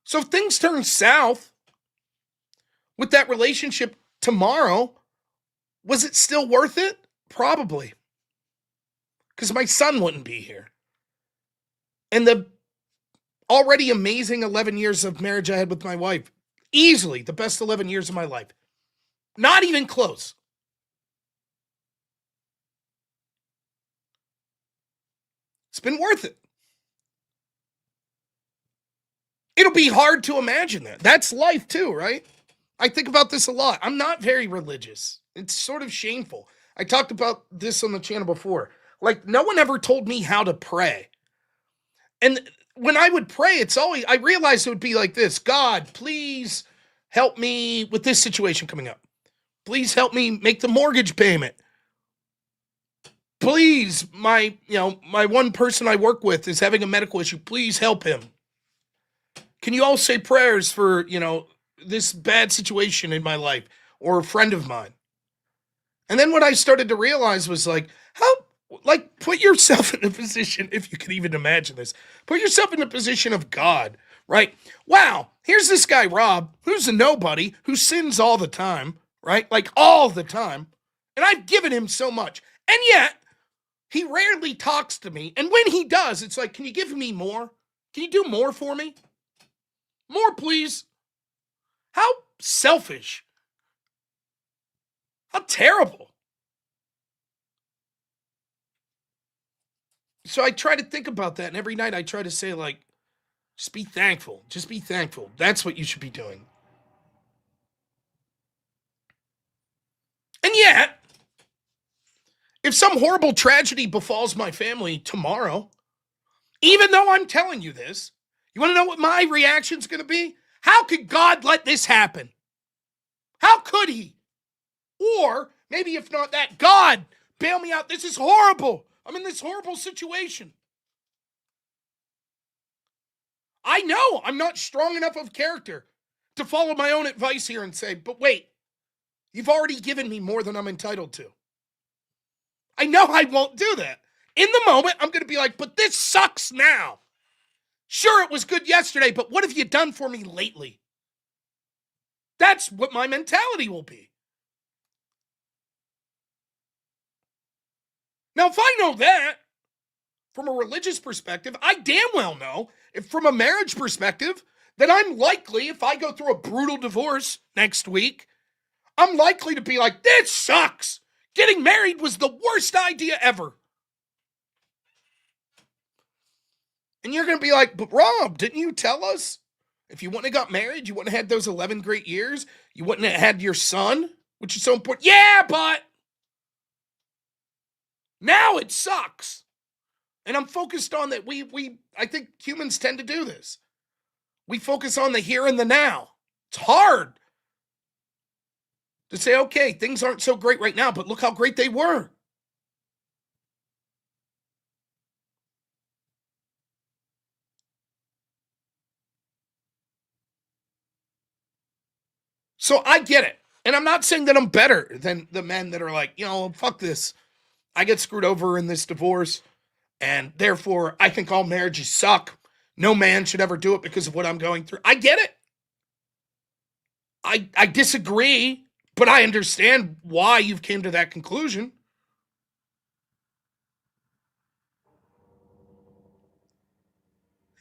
So if things turn south with that relationship tomorrow, was it still worth it? Probably. Because my son wouldn't be here. And the already amazing 11 years of marriage I had with my wife, easily the best 11 years of my life. Not even close. It's been worth it. It'll be hard to imagine that. That's life too, right? I think about this a lot. I'm not very religious. It's sort of shameful. I talked about this on the channel before. Like, no one ever told me how to pray. And when I would pray, I realized it would be like this. God, please help me with this situation coming up. Please help me make the mortgage payment. Please, my one person I work with is having a medical issue. Please help him. Can you all say prayers for, this bad situation in my life or a friend of mine? And then what I started to realize was put yourself in a position, if you can even imagine this, put yourself in the position of God, right? Wow, here's this guy, Rob, who's a nobody, who sins all the time, right? Like all the time. And I've given him so much. And yet, he rarely talks to me. And when he does, it's like, can you give me more? Can you do more for me? More, please. How selfish. How terrible. So I try to think about that. And every night I try to say, just be thankful. Just be thankful. That's what you should be doing. And yet, if some horrible tragedy befalls my family tomorrow, even though I'm telling you this, you want to know what my reaction's going to be? How could God let this happen? How could he? Or maybe if not that, God, bail me out. This is horrible. I'm in this horrible situation. I know I'm not strong enough of character to follow my own advice here and say, but wait, you've already given me more than I'm entitled to. I know I won't do that. In the moment, I'm going to be like, but this sucks now. Sure, it was good yesterday, but what have you done for me lately? That's what my mentality will be. Now, if I know that from a religious perspective, I damn well know if from a marriage perspective that I'm likely, if I go through a brutal divorce next week, I'm likely to be like, this sucks. Getting married was the worst idea ever. And you're going to be like, but Rob, didn't you tell us? If you wouldn't have got married, you wouldn't have had those 11 great years. You wouldn't have had your son, which is so important. Yeah, but now it sucks. And I'm focused on that. I think humans tend to do this. We focus on the here and the now. It's hard to say, okay, things aren't so great right now, but look how great they were. So I get it. And I'm not saying that I'm better than the men that are like, fuck this. I get screwed over in this divorce, and therefore I think all marriages suck. No man should ever do it because of what I'm going through. I get it. I disagree, but I understand why you've came to that conclusion.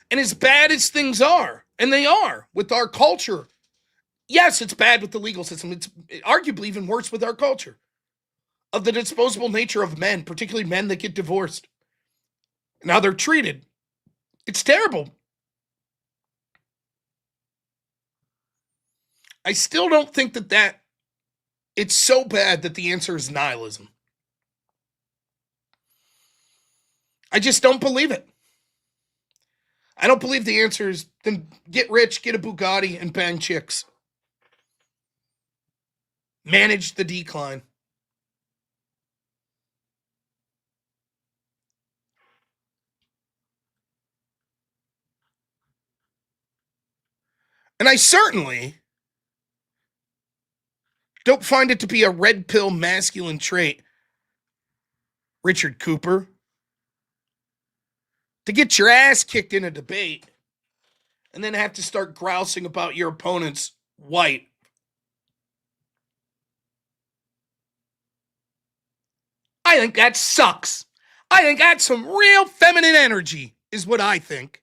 And as bad as things are, and they are with our culture, yes, it's bad with the legal system. It's arguably even worse with our culture of the disposable nature of men, particularly men that get divorced and how they're treated. It's terrible. I still don't think that it's so bad that the answer is nihilism. I just don't believe it. I don't believe the answer is then get rich, get a Bugatti, and bang chicks. Manage the decline. And I certainly don't find it to be a red pill masculine trait, Richard Cooper, to get your ass kicked in a debate and then have to start grousing about your opponent's white. I think that sucks. I think that's some real feminine energy, is what I think.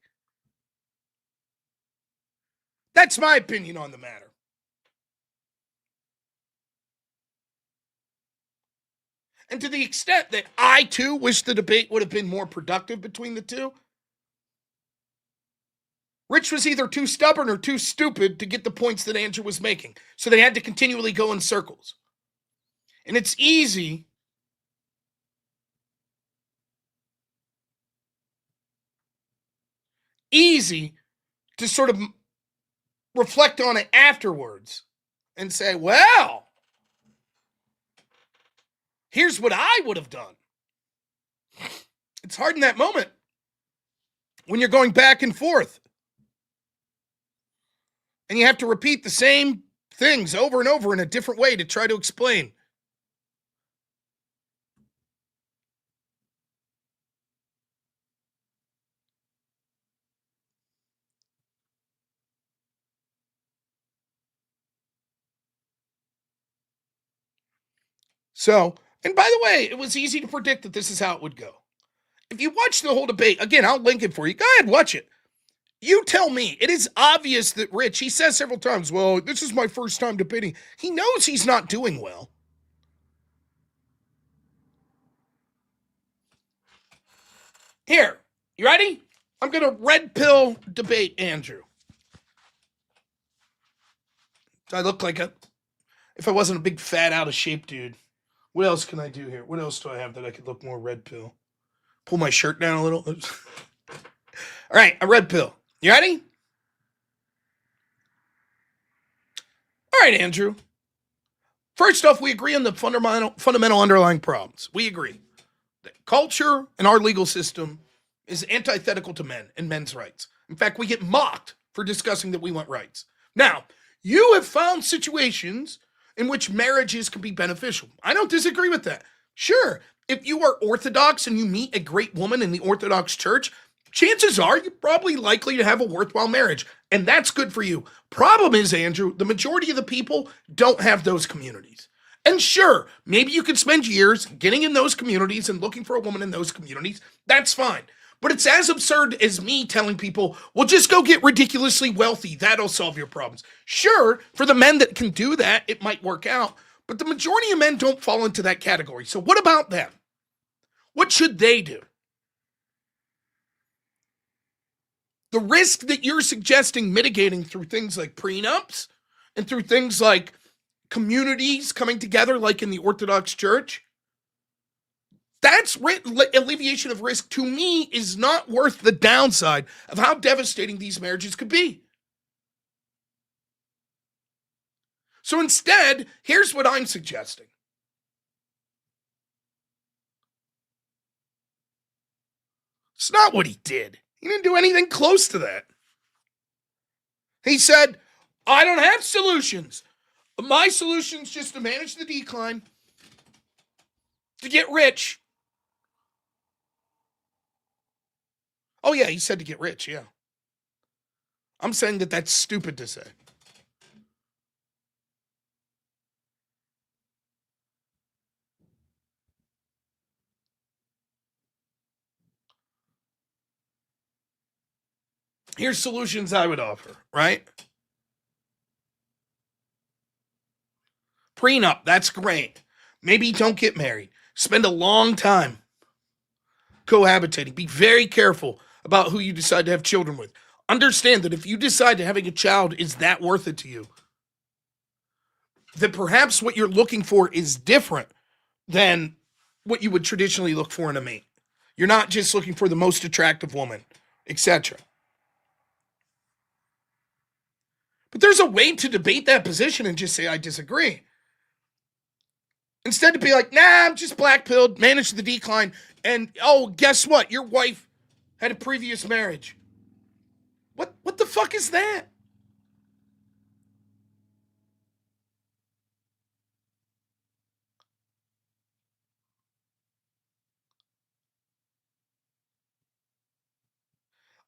That's my opinion on the matter. And to the extent that I, too, wish the debate would have been more productive between the two, Rich was either too stubborn or too stupid to get the points that Andrew was making. So they had to continually go in circles. And it's easy to sort of reflect on it afterwards and say, well, here's what I would have done. It's hard in that moment when you're going back and forth. And you have to repeat the same things over and over in a different way to try to explain. So, and by the way, it was easy to predict that this is how it would go. If you watch the whole debate, again, I'll link it for you. Go ahead, watch it. You tell me. It is obvious that Rich, he says several times, well, this is my first time debating. He knows he's not doing well. Here, you ready? I'm going to red pill debate Andrew. Do I look like if I wasn't a big fat out of shape dude? What else can I do here? What else do I have that I could look more red pill? Pull my shirt down a little. All right, a red pill. You ready? All right, Andrew. First off, we agree on the fundamental underlying problems. We agree that culture and our legal system is antithetical to men and men's rights. In fact, we get mocked for discussing that we want rights. Now, you have found situations in which marriages can be beneficial. I don't disagree with that. Sure, if you are Orthodox and you meet a great woman in the Orthodox church, chances are you're probably likely to have a worthwhile marriage. And that's good for you. Problem is, Andrew, the majority of the people don't have those communities. And sure, maybe you could spend years getting in those communities and looking for a woman in those communities. That's fine. But it's as absurd as me telling people, well, just go get ridiculously wealthy. That'll solve your problems. Sure, for the men that can do that, it might work out. But the majority of men don't fall into that category. So what about them? What should they do? The risk that you're suggesting mitigating through things like prenups and through things like communities coming together like in the Orthodox Church, that's alleviation of risk to me is not worth the downside of how devastating these marriages could be. So instead, here's what I'm suggesting. It's not what he did. He didn't do anything close to that. He said, I don't have solutions. My solution's just to manage the decline, to get rich. Oh, yeah, he said to get rich, yeah. I'm saying that that's stupid to say. Here's solutions I would offer, right? Prenup, that's great. Maybe don't get married. Spend a long time cohabitating. Be very careful about who you decide to have children with. Understand that if you decide that having a child is that worth it to you, that perhaps what you're looking for is different than what you would traditionally look for in a mate. You're not just looking for the most attractive woman, etc. But there's a way to debate that position and just say, I disagree. Instead to be like, nah, I'm just black-pilled, manage the decline, and oh, guess what? Your wife had a previous marriage. What the fuck is that?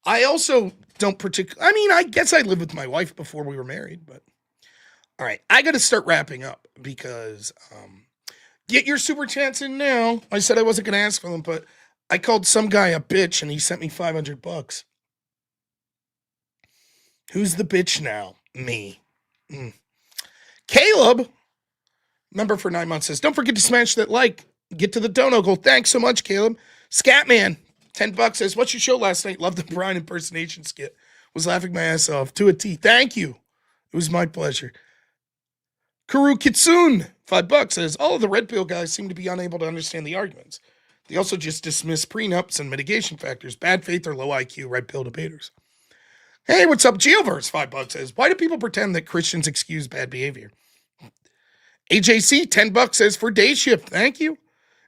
I also don't particularly, I mean, I guess I lived with my wife before we were married, but all right, I got to start wrapping up because get your super chats in now. I said I wasn't going to ask for them, but I called some guy a bitch and he sent me $500. Who's the bitch now? Me. Caleb, member for 9 months, says, don't forget to smash that like. Get to the dono goal. Thanks so much, Caleb. Scatman, $10 says, what's your show last night? Loved the Brian impersonation skit. Was laughing my ass off to a T. Thank you. It was my pleasure. Kuru Kitsune, $5 says, all of the red pill guys seem to be unable to understand the arguments. They also just dismiss prenups and mitigation factors, bad faith or low IQ red pill debaters. Hey, what's up? Geoverse, $5 says, why do people pretend that Christians excuse bad behavior? AJC, $10 says, for day shift. Thank you.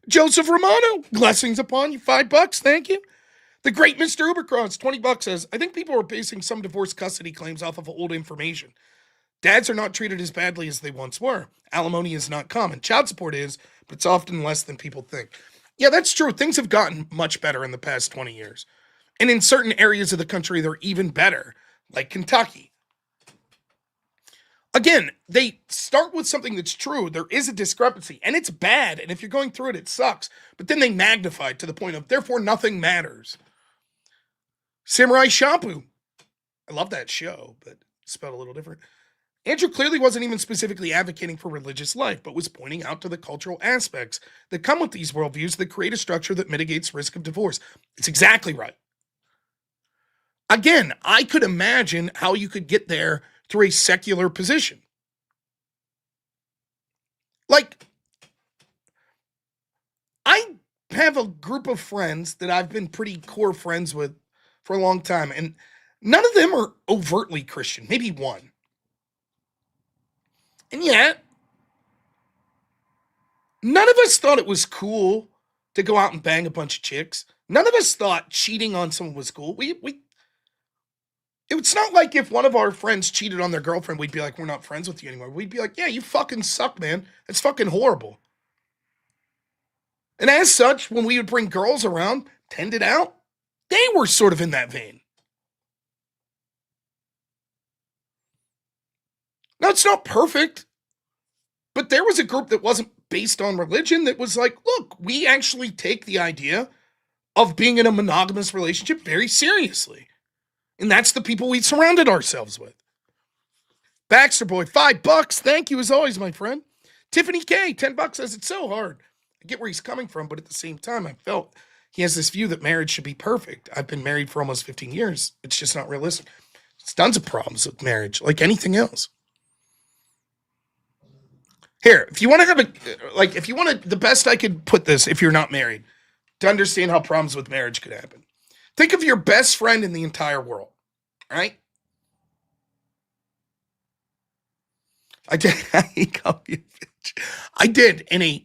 Joseph Romano, blessings upon you, $5. Thank you. The great Mr. Ubercross, $20 says, I think people are basing some divorce custody claims off of old information. Dads are not treated as badly as they once were. Alimony is not common. Child support is, but it's often less than people think. Yeah, that's true. Things have gotten much better in the past 20 years. And in certain areas of the country, they're even better, like Kentucky. Again, they start with something that's true. There is a discrepancy, and it's bad. And if you're going through it, it sucks. But then they magnify it to the point of, therefore, nothing matters. Samurai Shampoo. I love that show, but spelled a little different. Andrew clearly wasn't even specifically advocating for religious life, but was pointing out to the cultural aspects that come with these worldviews that create a structure that mitigates risk of divorce. It's exactly right. Again, I could imagine how you could get there through a secular position. Like, I have a group of friends that I've been pretty core friends with for a long time, and none of them are overtly Christian, maybe one. And yet, none of us thought it was cool to go out and bang a bunch of chicks. None of us thought cheating on someone was cool. It's not like if one of our friends cheated on their girlfriend, we'd be like, we're not friends with you anymore. We'd be like, yeah, you fucking suck, man. That's fucking horrible. And as such, when we would bring girls around, tended out, they were sort of in that vein. Now, it's not perfect, but there was a group that wasn't based on religion that was like, look, we actually take the idea of being in a monogamous relationship very seriously. And that's the people we surrounded ourselves with. Baxter Boy, $5. Thank you as always, my friend. Tiffany K, $10 says it's so hard. I get where he's coming from, but at the same time, I felt he has this view that marriage should be perfect. I've been married for almost 15 years. It's just not realistic. There's tons of problems with marriage, like anything else. Here, if you want to have the best I could put this, if you're not married, to understand how problems with marriage could happen. Think of your best friend in the entire world, all right? I did in a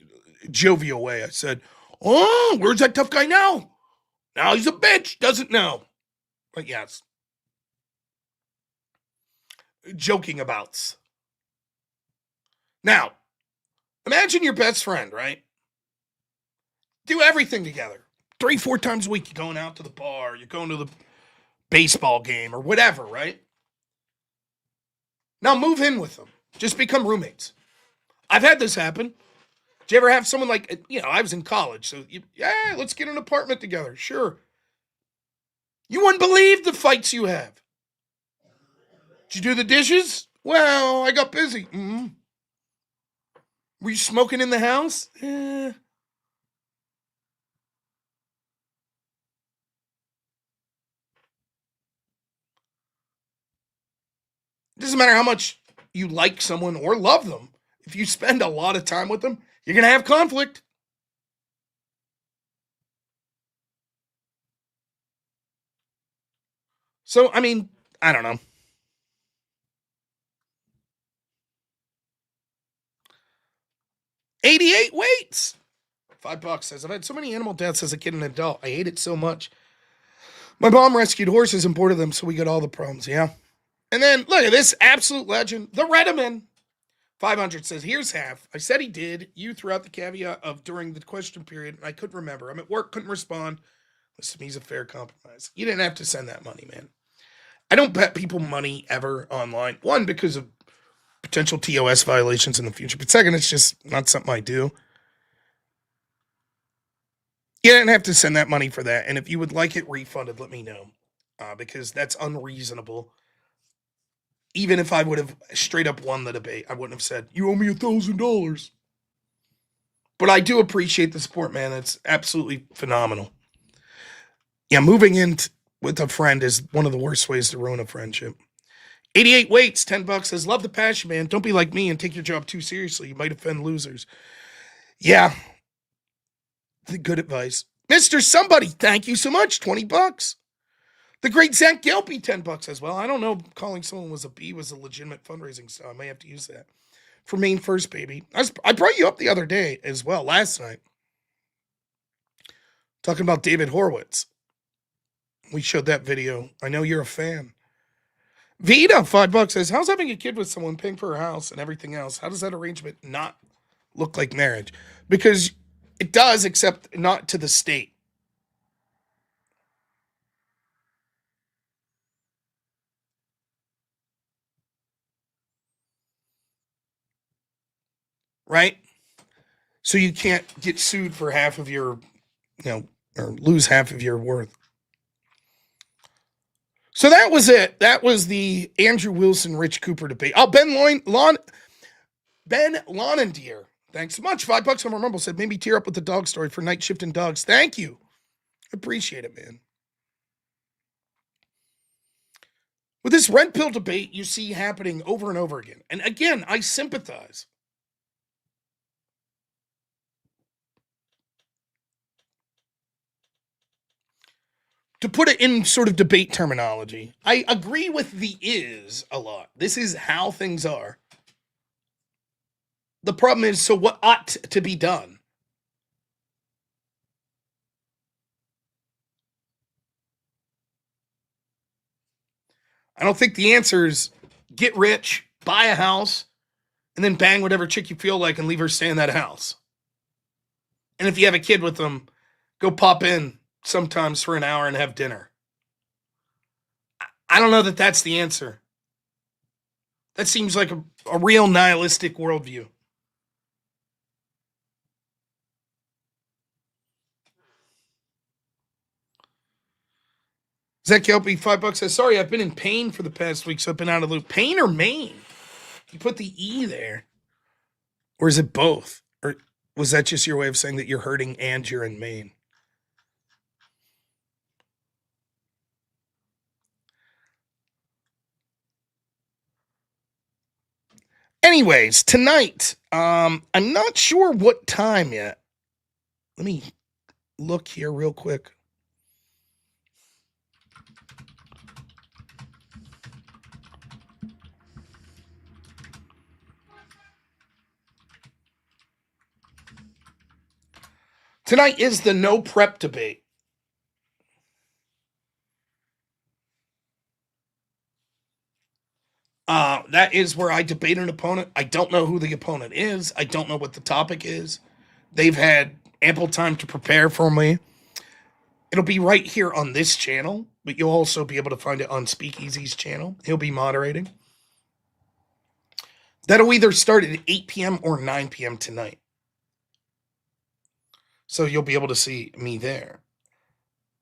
jovial way. I said, oh, where's that tough guy now? Now he's a bitch, doesn't know. But yes. Joking abouts. Now, imagine your best friend, right? Do everything together. 3-4 times a week, you're going out to the bar, you're going to the baseball game or whatever, right? Now move in with them. Just become roommates. I've had this happen. Did you ever have someone like, I was in college, so let's get an apartment together. Sure. You wouldn't believe the fights you have. Did you do the dishes? Well, I got busy. Mm-hmm. Were you smoking in the house? It doesn't matter how much you like someone or love them. If you spend a lot of time with them, you're going to have conflict. So, I mean, I don't know. $88 weights. $5 says, I've had so many animal deaths as a kid and adult. I hate it so much. My mom rescued horses and boarded them, so we got all the problems. Yeah. And then, look at this absolute legend, the Redeman. 500 says, here's half. I said he did. You threw out the caveat of during the question period, and I couldn't remember. I'm at work, couldn't respond. This to me is a fair compromise. You didn't have to send that money, man. I don't bet people money ever online. One, because of potential TOS violations in the future. But second, it's just not something I do. You didn't have to send that money for that. And if you would like it refunded, let me know. Because that's unreasonable. Even if I would have straight up won the debate, I wouldn't have said, you owe me $1,000. But I do appreciate the support, man. It's absolutely phenomenal. Yeah, moving in with a friend is one of the worst ways to ruin a friendship. 88 weights, $10 says, love the passion, man. Don't be like me and take your job too seriously. You might offend losers. Yeah. Good advice. Mr. Somebody, thank you so much. $20. The great Zach Gelpy, $10 as well. I don't know, calling someone was a B was a legitimate fundraising, so I may have to use that. For Maine First, baby. I brought you up the other day as well, last night. Talking about David Horowitz. We showed that video. I know you're a fan. Vita, $5 says, how's having a kid with someone paying for a house and everything else? How does that arrangement not look like marriage? Because it does, except not to the state. Right? So you can't get sued for half of your, or lose half of your worth. So that was it. That was the Andrew Wilson, Rich Cooper debate. Oh, Ben Lonendier. Thanks so much. $5 on Rumble said, maybe tear up with the dog story for Night Shift and Dogs. Thank you. Appreciate it, man. With this red pill debate, you see happening over and over again. And again, I sympathize. To put it in sort of debate terminology, I agree with the is a lot. This is how things are. The problem is, so what ought to be done? I don't think the answer is get rich, buy a house, and then bang whatever chick you feel like and leave her stay in that house. And if you have a kid with them, go pop in sometimes for an hour and have dinner. I don't know that that's the answer. That seems like a real nihilistic worldview. Zach Kelpie, $5 says, sorry, I've been in pain for the past week, so I've been out of the loop. Pain or main? You put the E there. Or is it both? Or was that just your way of saying that you're hurting and you're in Maine? Anyways, tonight, I'm not sure what time yet. Let me look here real quick. Tonight is the no prep debate. That is where I debate an opponent. I don't know who the opponent is. I don't know what the topic is. They've had ample time to prepare for me. It'll be right here on this channel, but you'll also be able to find it on Speakeasy's channel. He'll be moderating. That'll either start at 8 p.m. or 9 p.m. tonight. So you'll be able to see me there.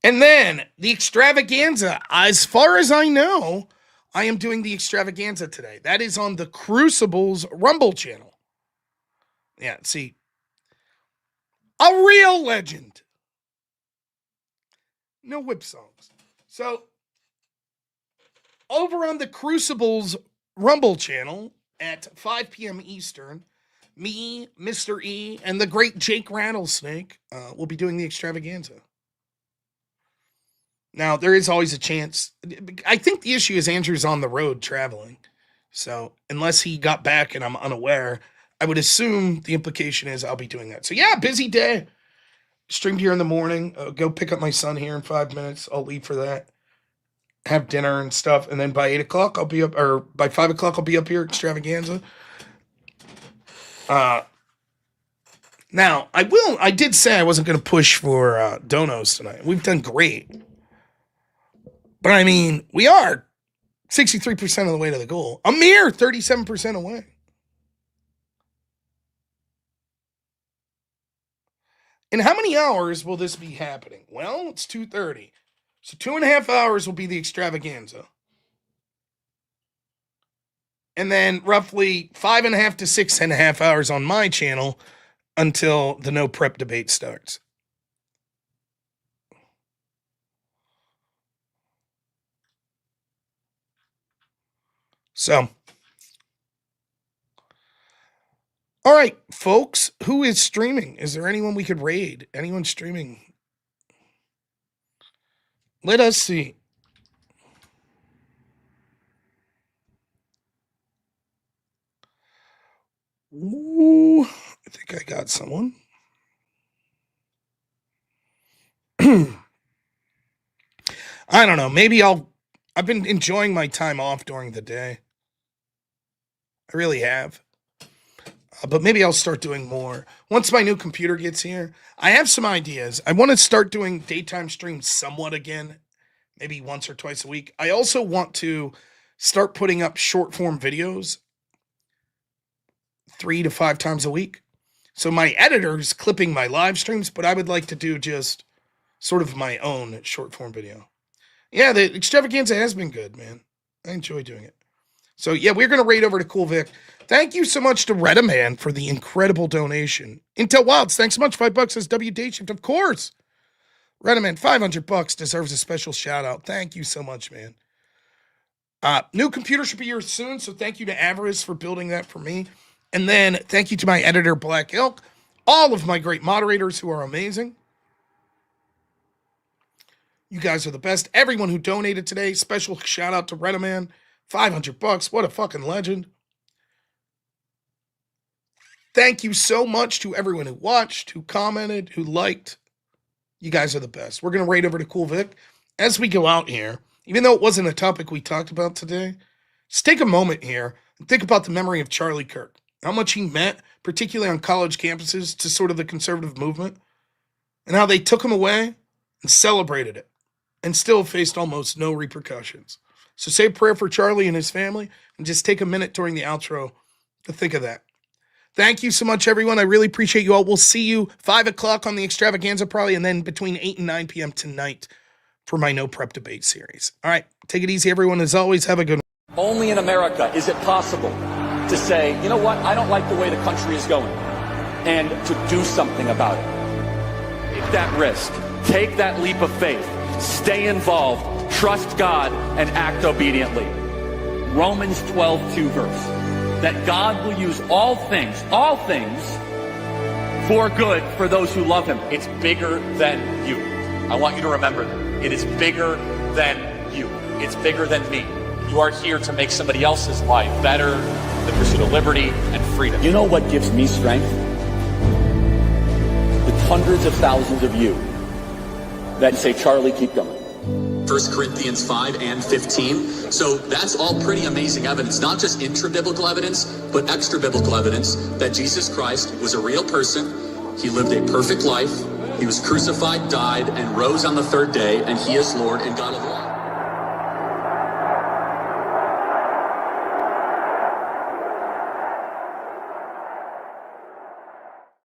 And then the extravaganza, as far as I know, I am doing the extravaganza today. That is on the Crucible's Rumble channel. Yeah, see. A real legend. No whip songs. So, over on the Crucible's Rumble channel at 5 p.m. Eastern, me, Mr. E, and the great Jake Rattlesnake will be doing the extravaganza. Now, there is always a chance. I think the issue is Andrew's on the road traveling. So, unless he got back and I'm unaware, I would assume the implication is I'll be doing that. So, yeah, busy day. Streamed here in the morning. Go pick up my son here in 5 minutes. I'll leave for that. Have dinner and stuff. And then by 8 o'clock, I'll be up, or by 5 o'clock, I'll be up here at extravaganza. Now, I did say I wasn't going to push for donos tonight. We've done great. But I mean, we are 63% of the way to the goal. A mere 37% away. In how many hours will this be happening? Well, it's 2:30. So 2.5 hours will be the extravaganza. And then roughly 5.5 to 6.5 hours on my channel until the no prep debate starts. So, all right, folks, who is streaming? Is there anyone we could raid? Anyone streaming? Let us see. Ooh, I think I got someone. I don't know. Maybe I've been enjoying my time off during the day. I really have. But maybe I'll start doing more. Once my new computer gets here, I have some ideas. I want to start doing daytime streams somewhat again, maybe once or twice a week. I also want to start putting up short form videos 3 to 5 times a week. So my editor's clipping my live streams, but I would like to do just sort of my own short form video. Yeah, the extravaganza has been good, man. I enjoy doing it. So, yeah, we're going to raid over to Cool Vic. Thank you so much to Redaman for the incredible donation. Intel Wilds, thanks so much. $5 says W Day Shift, of course. Redaman, $500 deserves a special shout out. Thank you so much, man. New computer should be here soon, so thank you to Avarice for building that for me. And then thank you to my editor, Black Elk, all of my great moderators who are amazing. You guys are the best. Everyone who donated today, special shout out to Redaman. $500. What a fucking legend. Thank you so much to everyone who watched, who commented, who liked. You guys are the best. We're going to raid over to Cool Vic. As we go out here, even though it wasn't a topic we talked about today, just take a moment here and think about the memory of Charlie Kirk. How much he meant, particularly on college campuses, to sort of the conservative movement. and how they took him away and celebrated it and still faced almost no repercussions. So say a prayer for Charlie and his family and just take a minute during the outro to think of that. Thank you so much, everyone. I really appreciate you all. We'll see you 5 o'clock on the extravaganza probably, and then between 8 and 9 p.m. tonight for my No Prep Debate series. All right, take it easy, everyone. As always, have a good one. Only in America is it possible to say, you know what, I don't like the way the country is going, and to do something about it. Take that risk. Take that leap of faith. Stay involved. Trust God and act obediently. Romans 12:2 verse. That God will use all things for good for those who love him. It's bigger than you. I want you to remember that. It is bigger than you. It's bigger than me. You are here to make somebody else's life better, the pursuit of liberty and freedom. You know what gives me strength? The hundreds of thousands of you that say, Charlie, keep going. 1 Corinthians 5 and 15. So that's all pretty amazing evidence, not just intra-biblical evidence, but extra-biblical evidence that Jesus Christ was a real person. He lived a perfect life. He was crucified, died, and rose on the third day, and he is Lord and God of all.